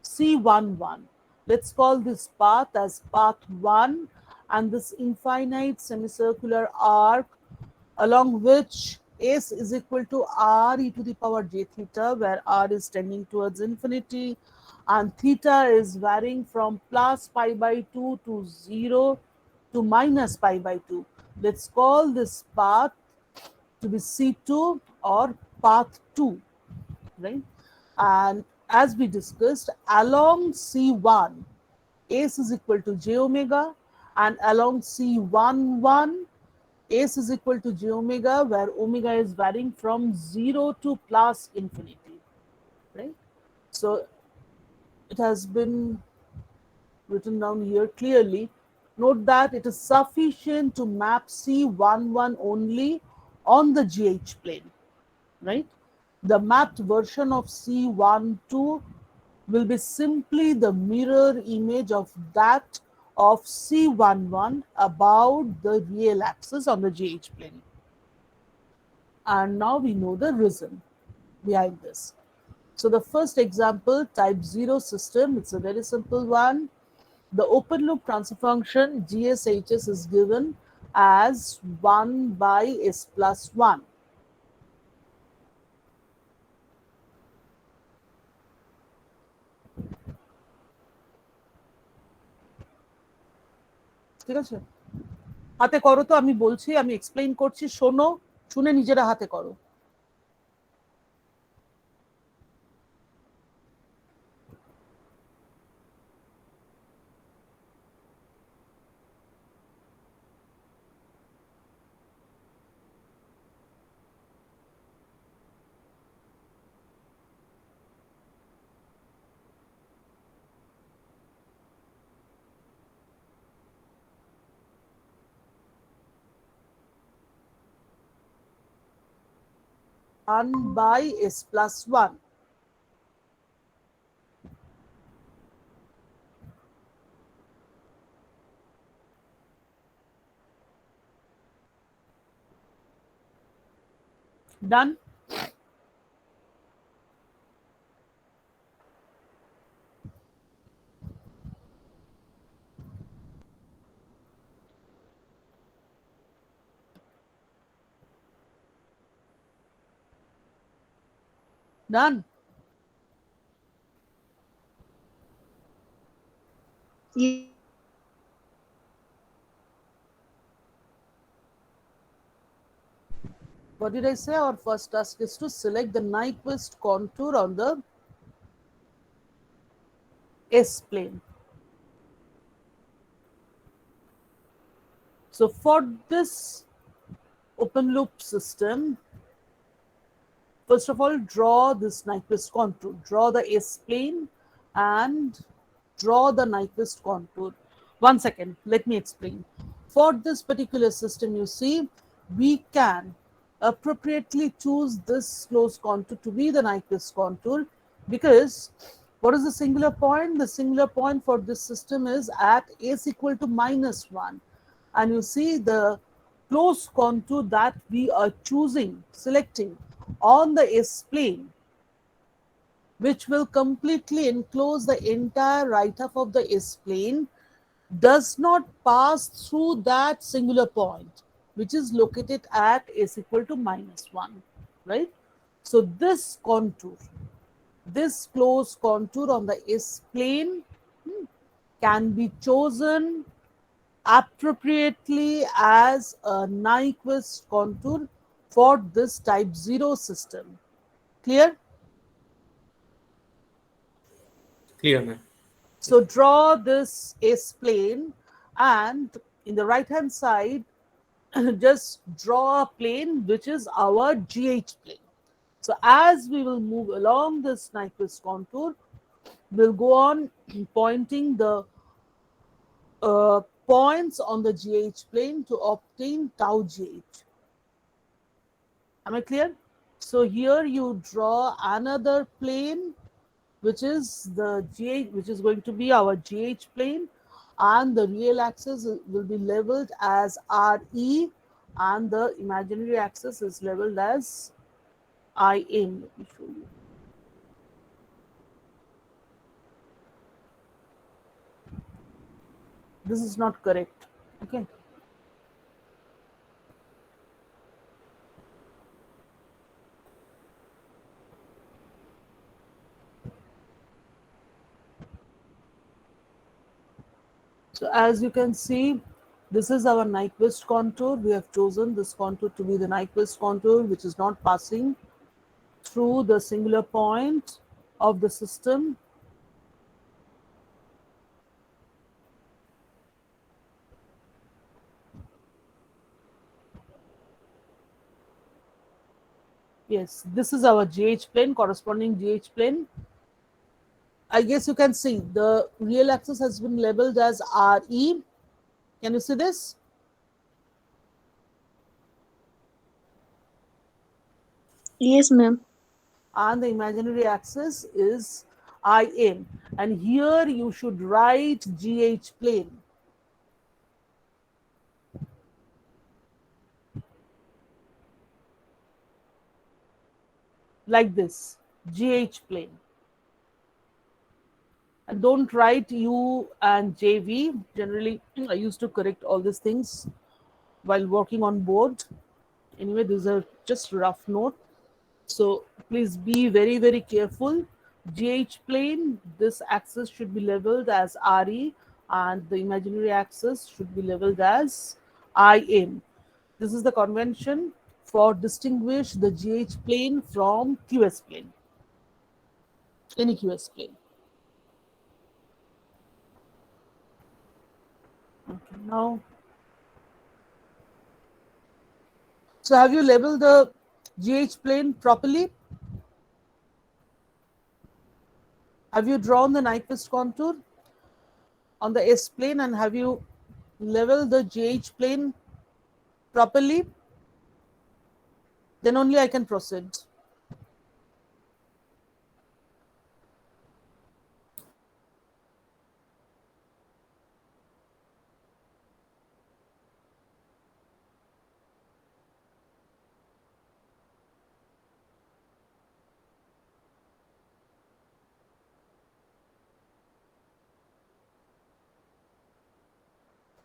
C11, let's call this path as path 1, and this infinite semicircular arc along which S is equal to R e to the power j theta, where R is tending towards infinity and theta is varying from plus pi by 2 to 0 to minus pi by 2. Let's call this path to be C2 or path 2, right? And as we discussed, along C1, S is equal to j omega, and along C11, S is equal to j omega, where omega is varying from 0 to plus infinity, right? So it has been written down here clearly. Note that it is sufficient to map C11 only on the GH plane, right? The mapped version of C12 will be simply the mirror image of that of C11 about the real axis on the GH plane. And now we know the reason behind this. So the first example, type 0 system, it's a very simple one. The open loop transfer function GSHS is given as 1 by S plus 1. ঠিক আছে, হাতে করো, তো আমি বলছি, আমি explain করছি, শোনো, শুনে নিজেরা হাতে করো। One by S plus 1. Done? Done? Ye- What did I say? Our first task is to select the Nyquist contour on the S plane. So for this open loop system, first of all, draw this Nyquist contour. Draw the S plane and draw the Nyquist contour. 1 second, let me explain. For this particular system, you see, we can appropriately choose this closed contour to be the Nyquist contour, because what is the singular point? The singular point for this system is at S equal to minus 1. And you see the closed contour that we are choosing, selecting on the S plane, which will completely enclose the entire right half of the S plane, does not pass through that singular point, which is located at S equal to minus 1, right? So this contour, this closed contour on the S plane can be chosen appropriately as a Nyquist contour for this type 0 system. Clear? Clear, ma'am. So draw this S plane, and in the right hand side, just draw a plane which is our GH plane. So as we will move along this Nyquist contour, we'll go on pointing the points on the GH plane to obtain tau GH. Am I clear? So here you draw another plane, which is the GH, which is going to be our GH plane, and the real axis will be leveled as RE, and the imaginary axis is leveled as IM. Let me show you. This is not correct. Okay. So as you can see, this is our Nyquist contour. We have chosen this contour to be the Nyquist contour, which is not passing through the singular point of the system. Yes, this is our GH plane, corresponding GH plane. I guess you can see the real axis has been labeled as RE. Can you see this? Yes, ma'am. And the imaginary axis is IM. And here you should write GH plane. Like this, GH plane. And don't write U and JV. Generally, I used to correct all these things while working on board. Anyway, these are just rough note. So please be very, very careful. GH plane, this axis should be leveled as RE, and the imaginary axis should be leveled as IM. This is the convention for distinguish the GH plane from QS plane, any QS plane. Okay, now, so have you labeled the GH plane properly? Have you drawn the Nyquist contour on the S plane, and have you leveled the GH plane properly? Then only I can proceed.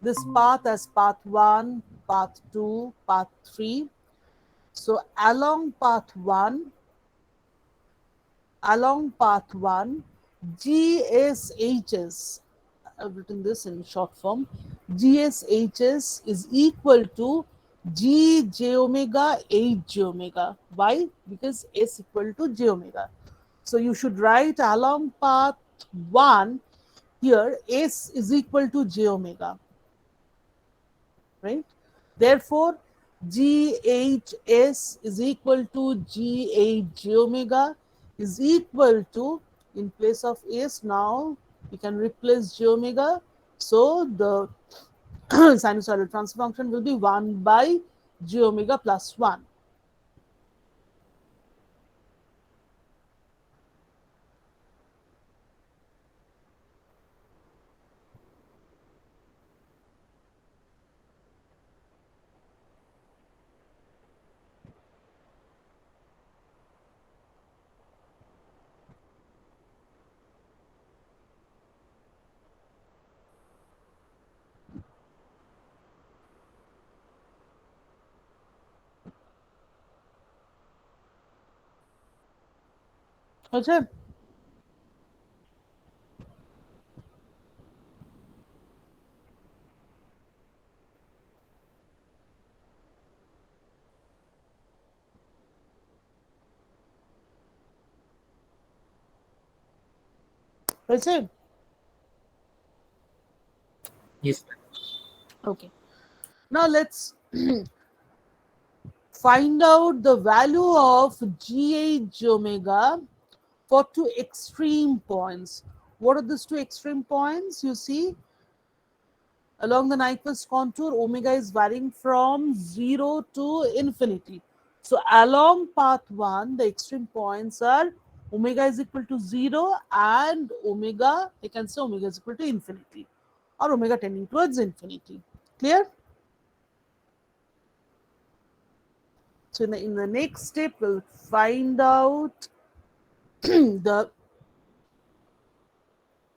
This path as path 1, path 2, path 3. So along path 1, GSHS, I've written this in short form, GSHS is equal to G j omega H j omega. Why? Because S equal to j omega. So you should write along path 1 here, S is equal to j omega. Right? Therefore, GHS is equal to GH j omega is equal to, in place of S now, we can replace j omega. So the sinusoidal transfer function will be 1 by j omega plus 1. Okay. That's it. Yes, ma'am. Okay. Now let's find out the value of GH omega for two extreme points. What are these two extreme points? You see, along the Nyquist contour, omega is varying from 0 to infinity. So along path 1, the extreme points are omega is equal to 0 and omega, I can say omega is equal to infinity or omega tending towards infinity. Clear? So in the next step, we'll find out the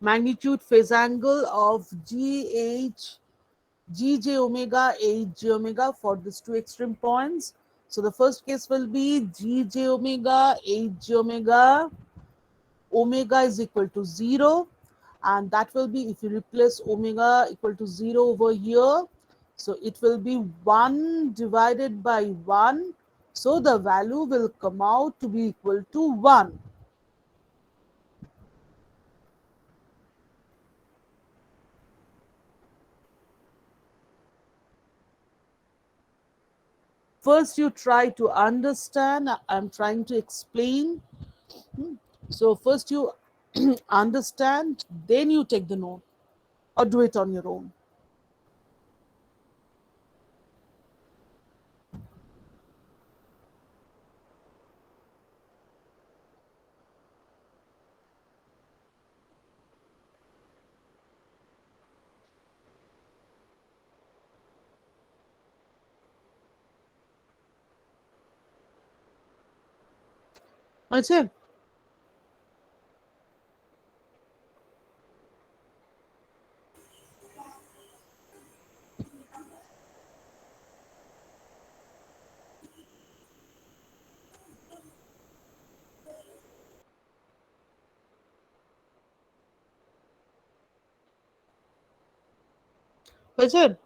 magnitude phase angle of gj omega, hj omega for these two extreme points. So the first case will be gj omega, hj omega, omega is equal to 0, and that will be, if you replace omega equal to 0 over here, so it will be 1 divided by 1, so the value will come out to be equal to 1. First you try to understand, I'm trying to explain. So first you understand, then you take the note or do it on your own. That's it. That's it.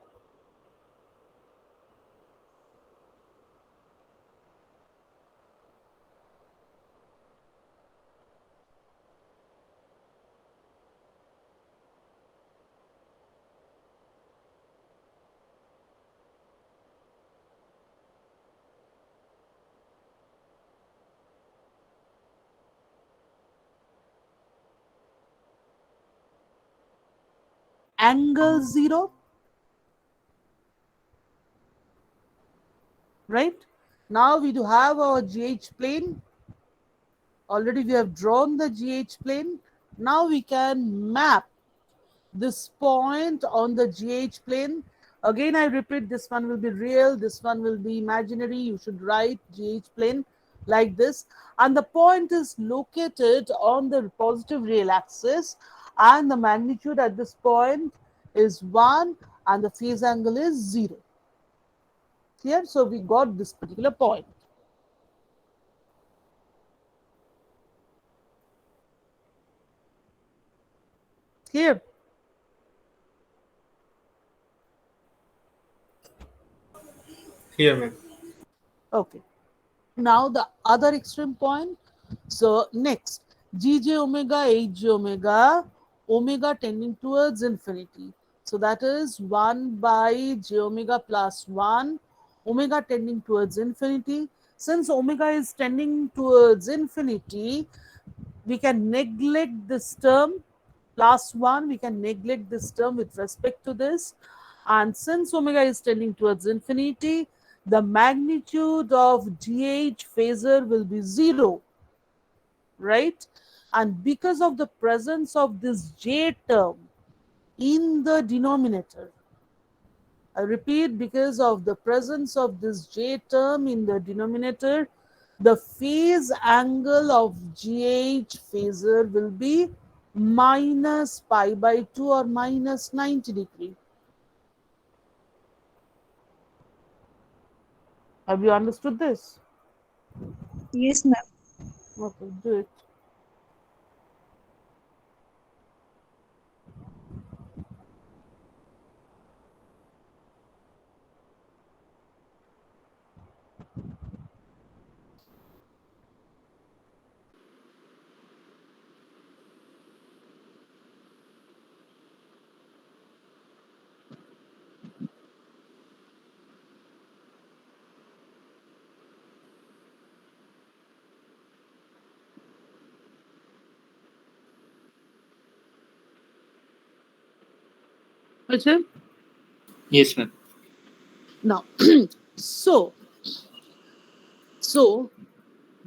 Angle 0, right? Now we do have our GH plane. Already we have drawn the GH plane. Now we can map this point on the GH plane. Again, I repeat, this one will be real, this one will be imaginary. You should write GH plane like this. And the point is located on the positive real axis, and the magnitude at this point is 1 and the phase angle is 0. Clear? So we got this particular point. Clear? Clear, ma'am. Okay. Now the other extreme point. So next, gj omega, hj omega, omega tending towards infinity. So that is 1 by j omega plus 1, omega tending towards infinity. Since omega is tending towards infinity, we can neglect this term plus 1, we can neglect this term with respect to this. And since omega is tending towards infinity, the magnitude of GH phasor will be 0, right? And because of the presence of this J term in the denominator, I repeat, because of the presence of this J term in the denominator, the phase angle of GH phasor will be minus pi by 2 or minus 90 degree. Have you understood this? Yes, ma'am. Okay, do it. Okay. Yes, ma'am. Now, so So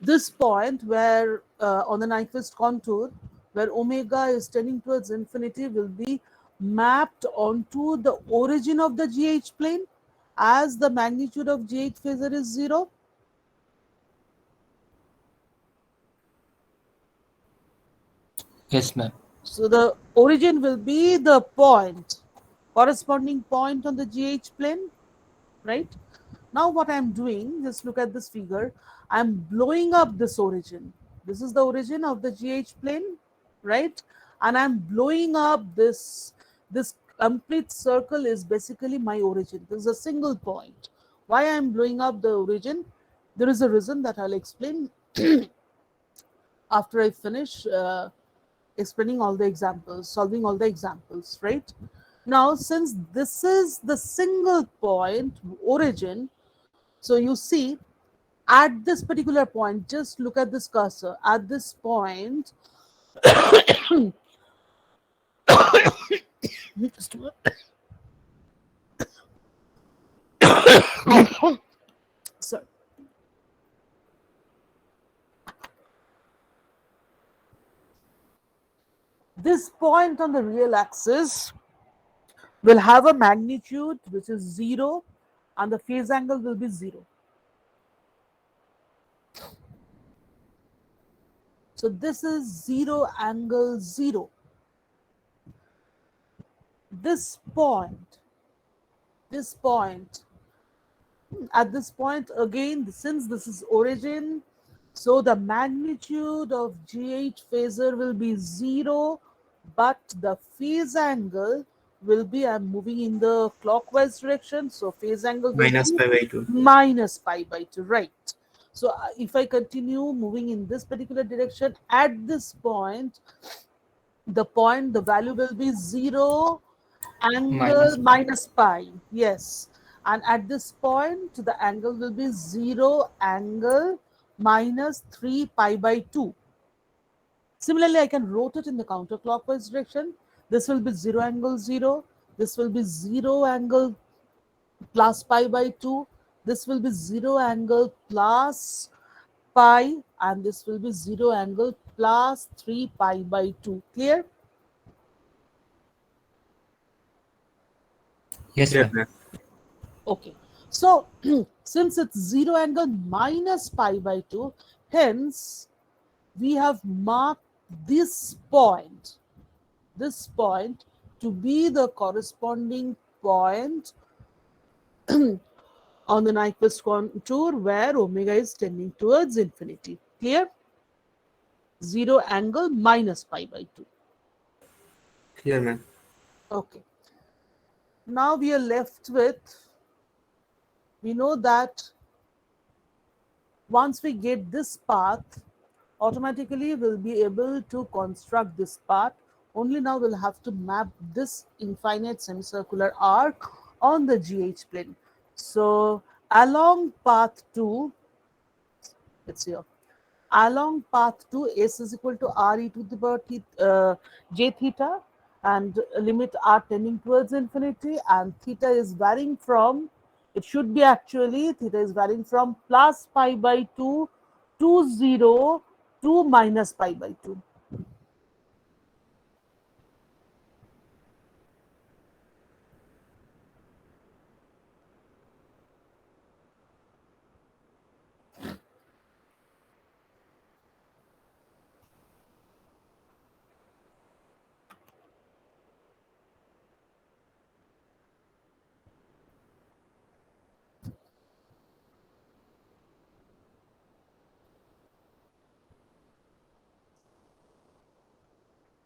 this point where on the Nyquist contour, where omega is tending towards infinity, will be mapped onto the origin of the GH plane, as the magnitude of GH phasor is 0. Yes, ma'am. So the origin will be the point, corresponding point on the GH plane, right? Now what I'm doing, just look at this figure, I'm blowing up this origin. This is the origin of the GH plane, right? And I'm blowing up this complete circle is basically my origin. This is a single point. Why I'm blowing up the origin? There is a reason that I'll explain after I finish explaining all the examples, solving all the examples, right? Now, since this is the single point origin, so you see at this particular point, just look at this cursor. At this point, just a minute. Sorry. This point on the real axis will have a magnitude which is 0 and the phase angle will be 0. So this is 0 angle 0. This point, at this point again, since this is origin, so the magnitude of GH phasor will be 0, but the phase angle will be, I'm moving in the clockwise direction, so phase angle will Minus be pi by 2. minus pi by 2, right? So if I continue moving in this particular direction, at this point, the value will be 0 angle minus pi, yes. And at this point, the angle will be 0 angle minus 3 pi by 2. Similarly, I can rotate in the counterclockwise direction. This will be 0 angle 0. This will be 0 angle plus pi by 2. This will be 0 angle plus pi. And this will be 0 angle plus 3 pi by 2. Clear? Yes, Yes, ma'am. ma'am. Okay. So, since it's 0 angle minus pi by 2, hence we have marked this point to be the corresponding point on the Nyquist contour where omega is tending towards infinity. Clear? 0 angle minus pi by 2. Clear, ma'am. Okay. Now we are left with, we know that once we get this path, automatically we'll be able to construct this part. Only now we'll have to map this infinite semicircular arc on the GH plane. So along path 2, it's here. Along path 2, S is equal to R e to the power j theta, and limit R tending towards infinity, and theta is varying from, it should be actually, theta is varying from plus pi by 2 to 0 to minus pi by 2.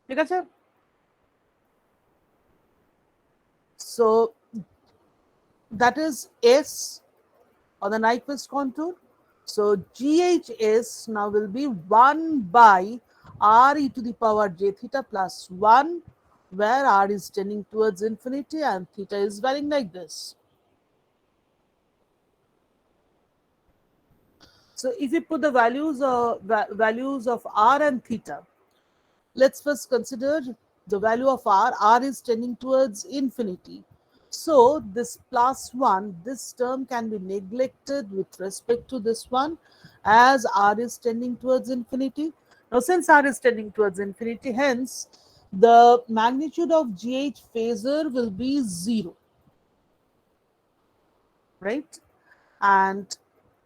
ঠিক আছে? So that is S on the Nyquist contour. So GHS now will be 1 by R e to the power j theta plus 1, where R is tending towards infinity and theta is varying like this. So if you put the values of R and theta, let's first consider the value of R. R is tending towards infinity. So this plus 1, this term can be neglected with respect to this one, as r is tending towards infinity. Now, since r is tending towards infinity, hence the magnitude of gh phasor will be 0, right? And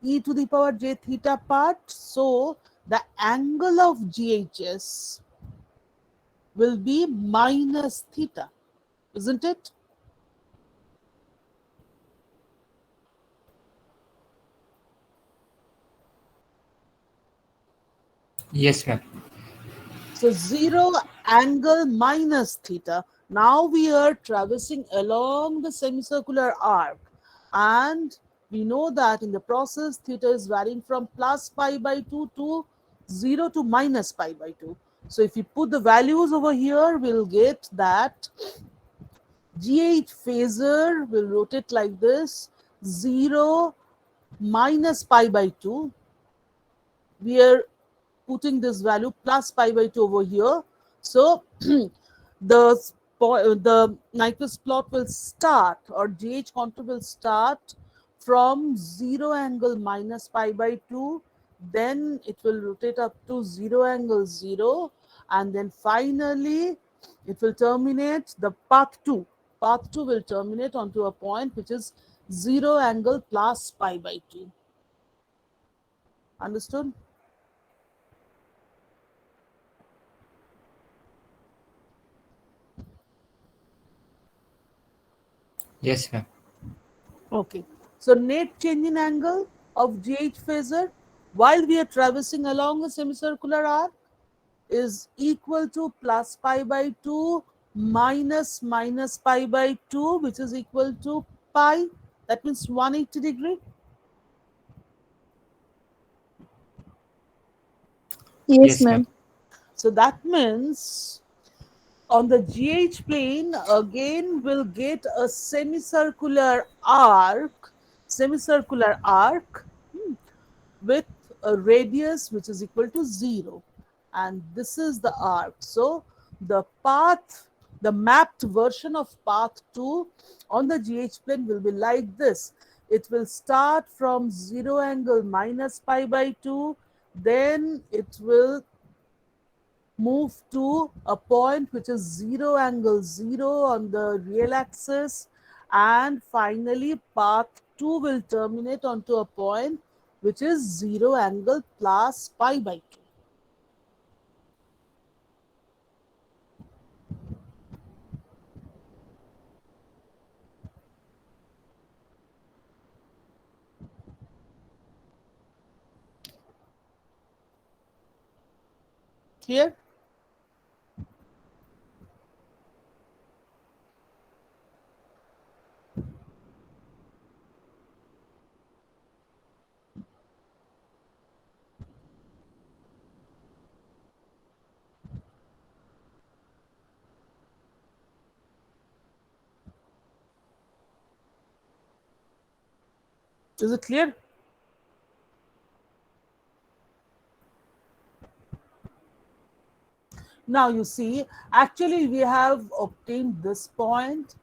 e to the power j theta part. So the angle of GHS will be minus theta, isn't it? Yes, ma'am. So 0 angle minus theta. Now we are traversing along the semicircular arc, and we know that in the process theta is varying from plus pi by 2 to 0 to minus pi by 2. So if we put the values over here, we'll get that GH phasor will rotate like this: 0 minus pi by 2. We are putting this value plus pi by 2 over here. So the Nyquist plot will start, or GH contour will start from 0 angle minus pi by 2, then it will rotate up to 0 angle 0, and then finally it will terminate the path 2. Path 2 will terminate onto a point which is 0 angle plus pi by 2. Understood? Yes, ma'am. Okay. So net change in angle of GH phasor while we are traversing along a semicircular arc is equal to plus pi by 2 minus minus pi by 2, which is equal to pi. That means 180 degree. Yes, Yes, ma'am. ma'am. So that means on the GH plane, again we'll get a semicircular arc, with a radius which is equal to 0, and this is the arc. So the path, the mapped version of path 2 on the GH plane will be like this. It will start from 0 angle minus pi by 2, then it will move to a point which is 0 angle 0 on the real axis, and finally path 2 will terminate onto a point which is 0 angle plus pi by 2. Clear? Is it clear? Now you see, actually we have obtained this point,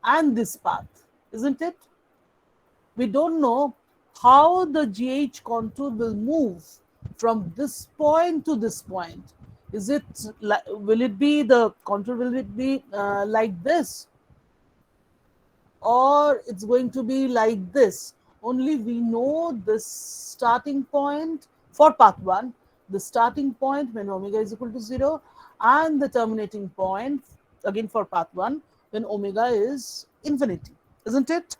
and this path, isn't it? We don't know how the GH contour will move from this point to this point. Is it like, will it be the contour, will it be like this, or it's going to be like this? Only we know this starting point for path 1, the starting point when omega is equal to 0, and the terminating point again for path 1 when omega is infinity, isn't it?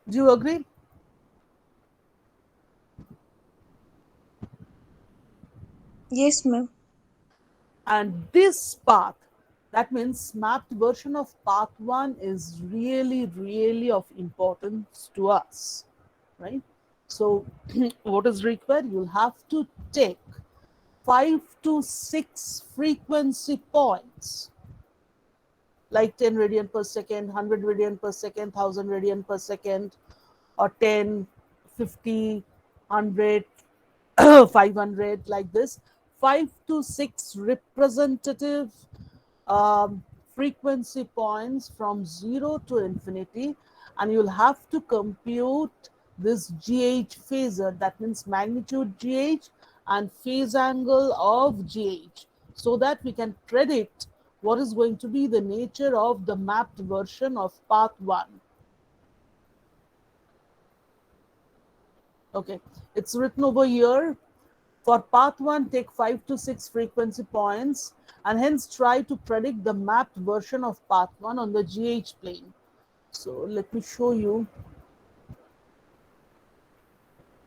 Do you agree? Yes, ma'am. And this path, that means mapped version of path 1 is really of importance to us, right? So what is required? You'll have to take 5 to 6 frequency points, like 10 radian per second, 100 radian per second, 1000 radian per second, or 10, 50, 100, 500, like this. 5 to 6 representative um, frequency points from 0 to infinity, and you'll have to compute this GH phasor, that means magnitude GH and phase angle of GH, so that we can predict what is going to be the nature of the mapped version of path 1. Okay, it's written over here. For path 1, take 5 to 6 frequency points and hence try to predict the mapped version of path 1 on the GH plane. So let me show you.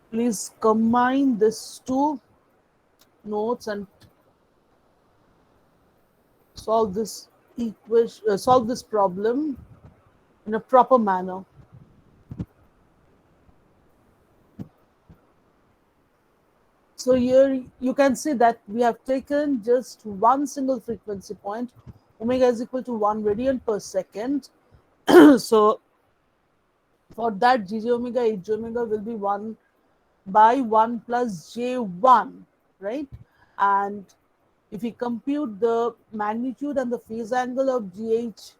Please combine these two notes and solve this equation, solve this problem in a proper manner. So here you can see that we have taken just one single frequency point. Omega is equal to 1 radian per second. So for that, Gj omega, Hj omega will be 1 by 1 plus J1, right? And if we compute the magnitude and the phase angle of GH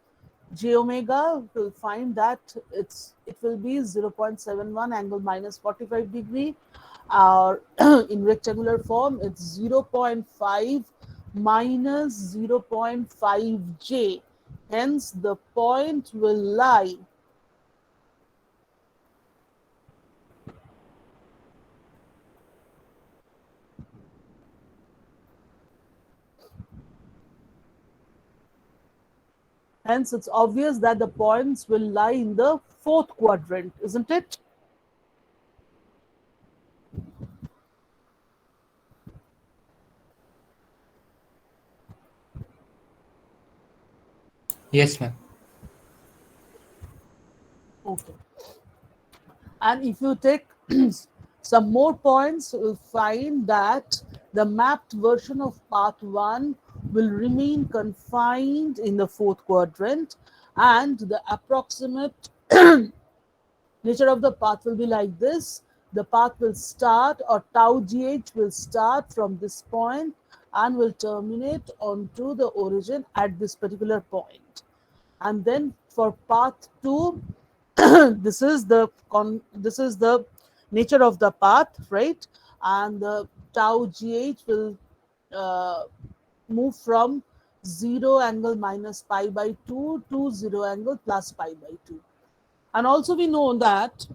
J omega, we'll find that it will be 0.71 angle minus 45 degree, or in rectangular form it's 0.5 minus 0.5 J. Hence the point will lie hence it's obvious that the points will lie in the 4th quadrant, isn't it? Yes, ma'am. Okay. And if you take some more points, you'll find that the mapped version of path 1 will remain confined in the 4th quadrant, and the approximate nature of the path will be like this. The path will start, or tau GH will start from this point and will terminate onto the origin at this particular point. And then for path 2, this is the nature of the path, right? And the tau GH will move from 0 angle minus pi by 2 to 0 angle plus pi by 2. And also we know that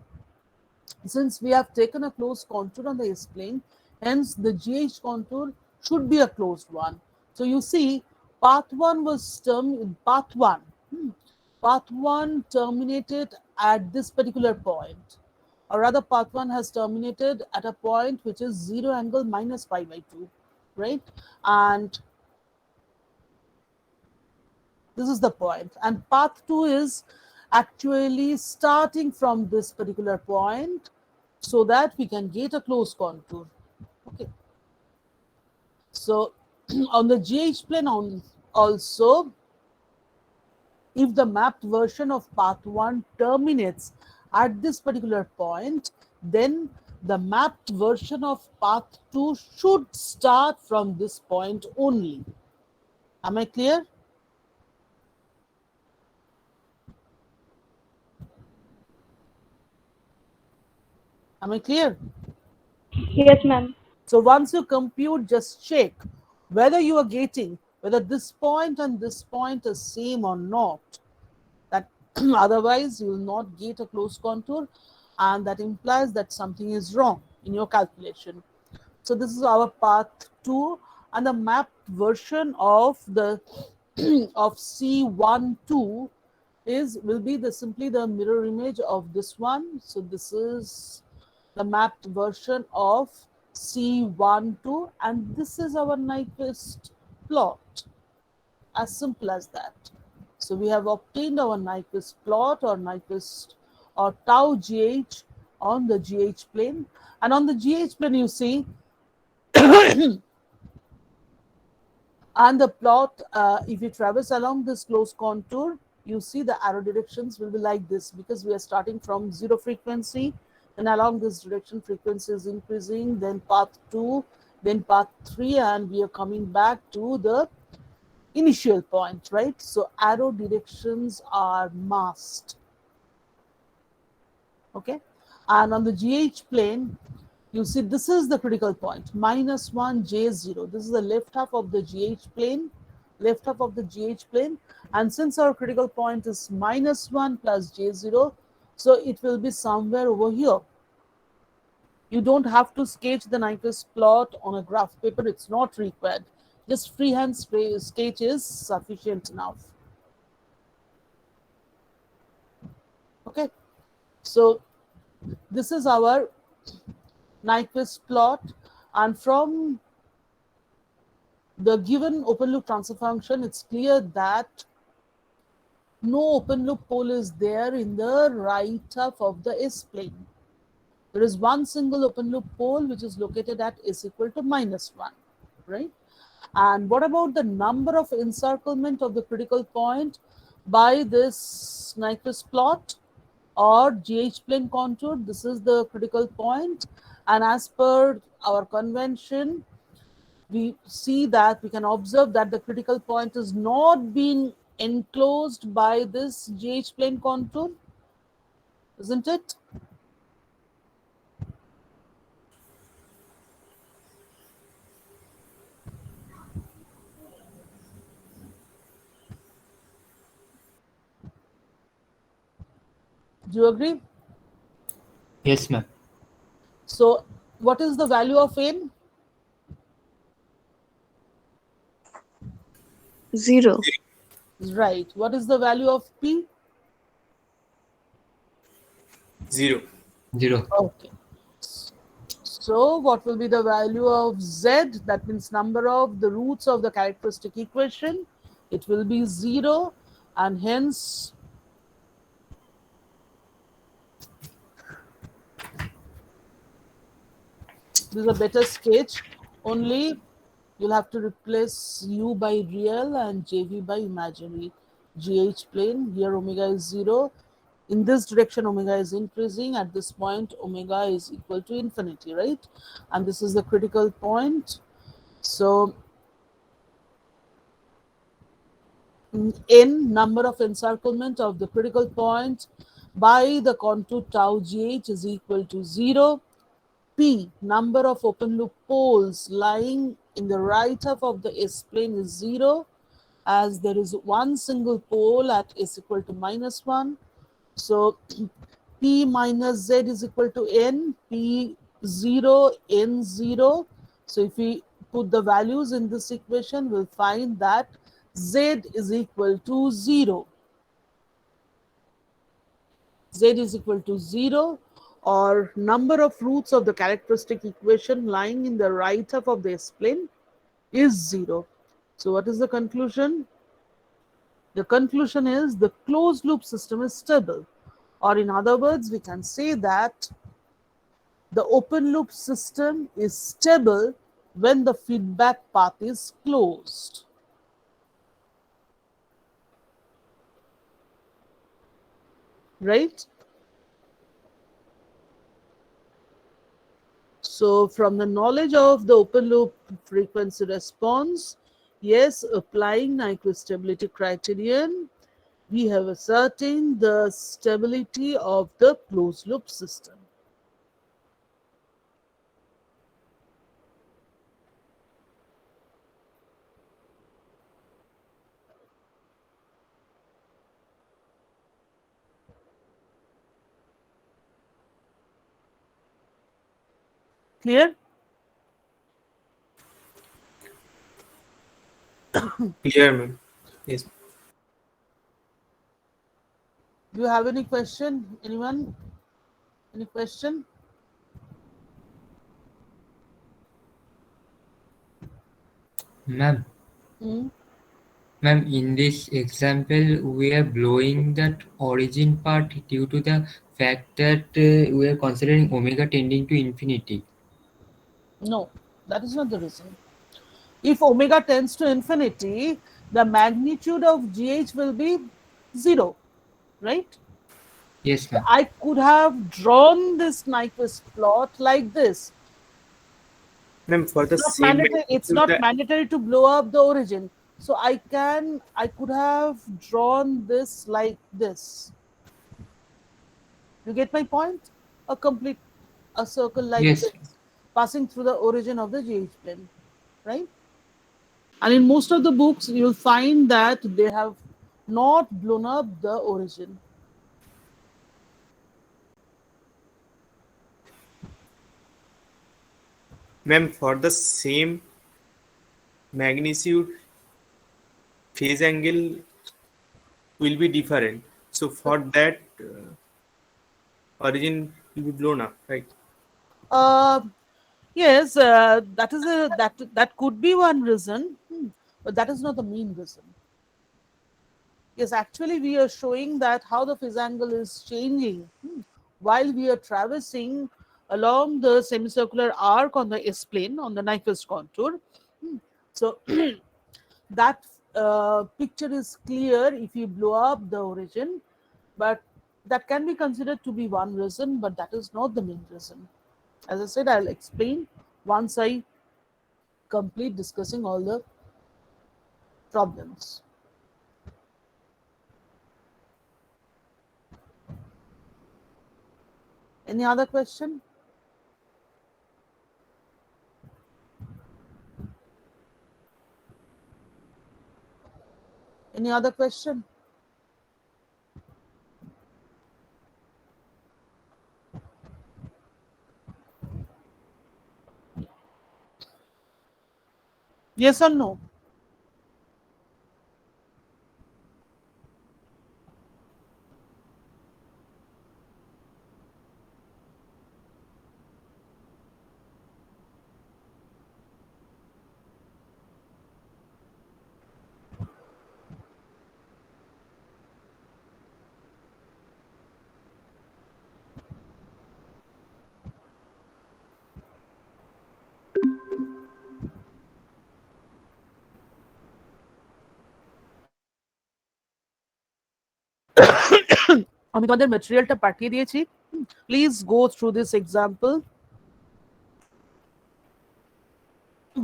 since we have taken a closed contour on the S plane, hence the GH contour should be a closed one. So you see, path 1 was path 1 terminated at this particular point, or rather path 1 has terminated at a point which is 0 angle minus pi by 2, right? And this is the point. And path 2 is actually starting from this particular point so that we can get a closed contour. Okay. So on the GH plane also, if the mapped version of path 1 terminates at this particular point, then the mapped version of path 2 should start from this point only. Am I clear? Am I clear? Yes, ma'am. So once you compute, just check whether you are getting, whether this point and this point is same or not. That otherwise you will not get a closed contour, and that implies that something is wrong in your calculation. So this is our path 2, and the mapped version of the of C12 will be simply the mirror image of this one. So this is the mapped version of C12, and this is our Nyquist plot. As simple as that. So we have obtained our Nyquist plot, or Nyquist or tau GH on the GH plane. And on the GH plane, you see, and the plot, if you traverse along this closed contour, you see the arrow directions will be like this, because we are starting from 0 frequency, and along this direction frequency is increasing, then path 2, then path 3, and we are coming back to the initial point, right? So arrow directions are masked. Okay, and on the GH plane, you see this is the critical point, -1 J0. This is the left half of the GH plane, left half of the GH plane, and since our critical point is -1 plus J0, so it will be somewhere over here. You don't have to sketch the Nyquist plot on a graph paper, it's not required. Just freehand sketch is sufficient enough. Okay, so this is our Nyquist plot, and from the given open loop transfer function, it's clear that no open loop pole is there in the right half of the S plane. There is one single open loop pole which is located at S equal to -1, right? And what about the number of encirclement of the critical point by this Nyquist plot or GH plane contour? This is the critical point, and as per our convention, we see that we can observe that the critical point is not being enclosed by this GH plane contour, isn't it? Do you agree? Yes, ma'am. So what is the value of n? 0. Right. What is the value of p? 0. 0. Okay. So what will be the value of z? That means number of the roots of the characteristic equation. It will be 0, and hence this is a better sketch. Only you'll have to replace u by real and jv by imaginary. GH plane, here omega is 0. In this direction, omega is increasing. At this point, omega is equal to infinity, right? And this is the critical point. So n, number of encirclement of the critical point by the contour tau gh is equal to 0. P, number of open loop poles lying in the right half of the S plane is 0, as there is one single pole at S equal to -1. So P minus Z is equal to N, P0, N0. So if we put the values in this equation, we'll find that Z is equal to 0. Z is equal to 0, or number of roots of the characteristic equation lying in the right half of the S plane is 0. So what is the conclusion? The conclusion is the closed loop system is stable, or in other words, we can say that the open loop system is stable when the feedback path is closed. Right? So from the knowledge of the open loop frequency response, yes, applying Nyquist stability criterion, we have ascertained the stability of the closed loop system. Clear? Clear, ma'am. Yes. Do you have any question? Anyone? Any question? Ma'am, Hmm? ma'am, in this example, we are blowing that origin part due to the fact that we are considering omega tending to infinity. No, that is not the reason. If omega tends to infinity, the magnitude of GH will be 0, right? Yes, ma'am. I could have drawn this Nyquist plot like this. Ma'am, for the It's not same mandatory, it's magnitude, not mandatory to blow up the origin. So I could have drawn this like this. You get my point? A circle like Yes. this, passing through the origin of the GH plane, right? And in most of the books, you'll find that they have not blown up the origin. Ma'am, for the same magnitude, phase angle will be different. So for that, origin will be blown up, right? Uh, yes, that could be one reason, but that is not the main reason. Yes, actually, we are showing that how the phase angle is changing while we are traversing along the semicircular arc on the S plane on the Nyquist contour. So that picture is clear if you blow up the origin, but that can be considered to be one reason, but that is not the main reason. As I said, I'll explain once I complete discussing all the problems. Any other question? Any other question? Yes or no? আমি তোমাদের ম্যাটেরিয়ালটা পাঠিয়ে দিয়েছি, please go through this example,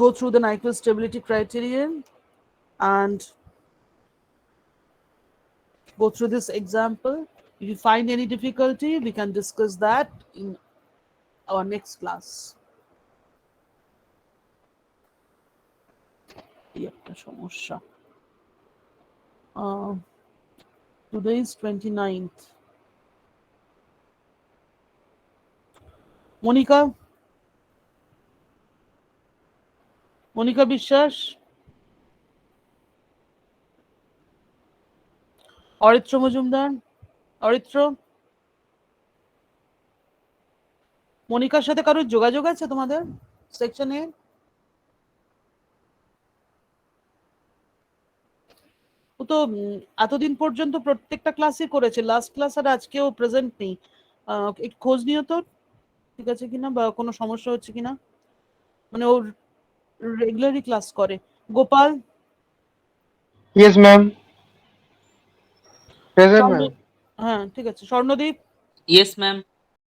go through the Nyquist stability criterion and go through this example. If you find any difficulty, we can discuss that in our next class. এই একটা সমস্যা। Today is 29th. Monika বিশ্বাস, অরিত্র মজুমদার, অরিত্র, মনিকার সাথে কারোর যোগাযোগ আছে তোমাদের সেকশনে? ও তো এতদিন পর্যন্ত প্রত্যেকটা ক্লাসই করেছে, লাস্ট ক্লাস আর আজকেও প্রেজেন্ট নেই। একটু খোঁজ নিও তো ঠিক আছে কিনা, বা কোনো সমস্যা হচ্ছে কিনা। মানে ও রেগুলারই ক্লাস করে। Gopal, Yes, ma'am. Present, ma'am. হ্যাঁ ঠিক আছে। Swarnadip, Yes, ma'am.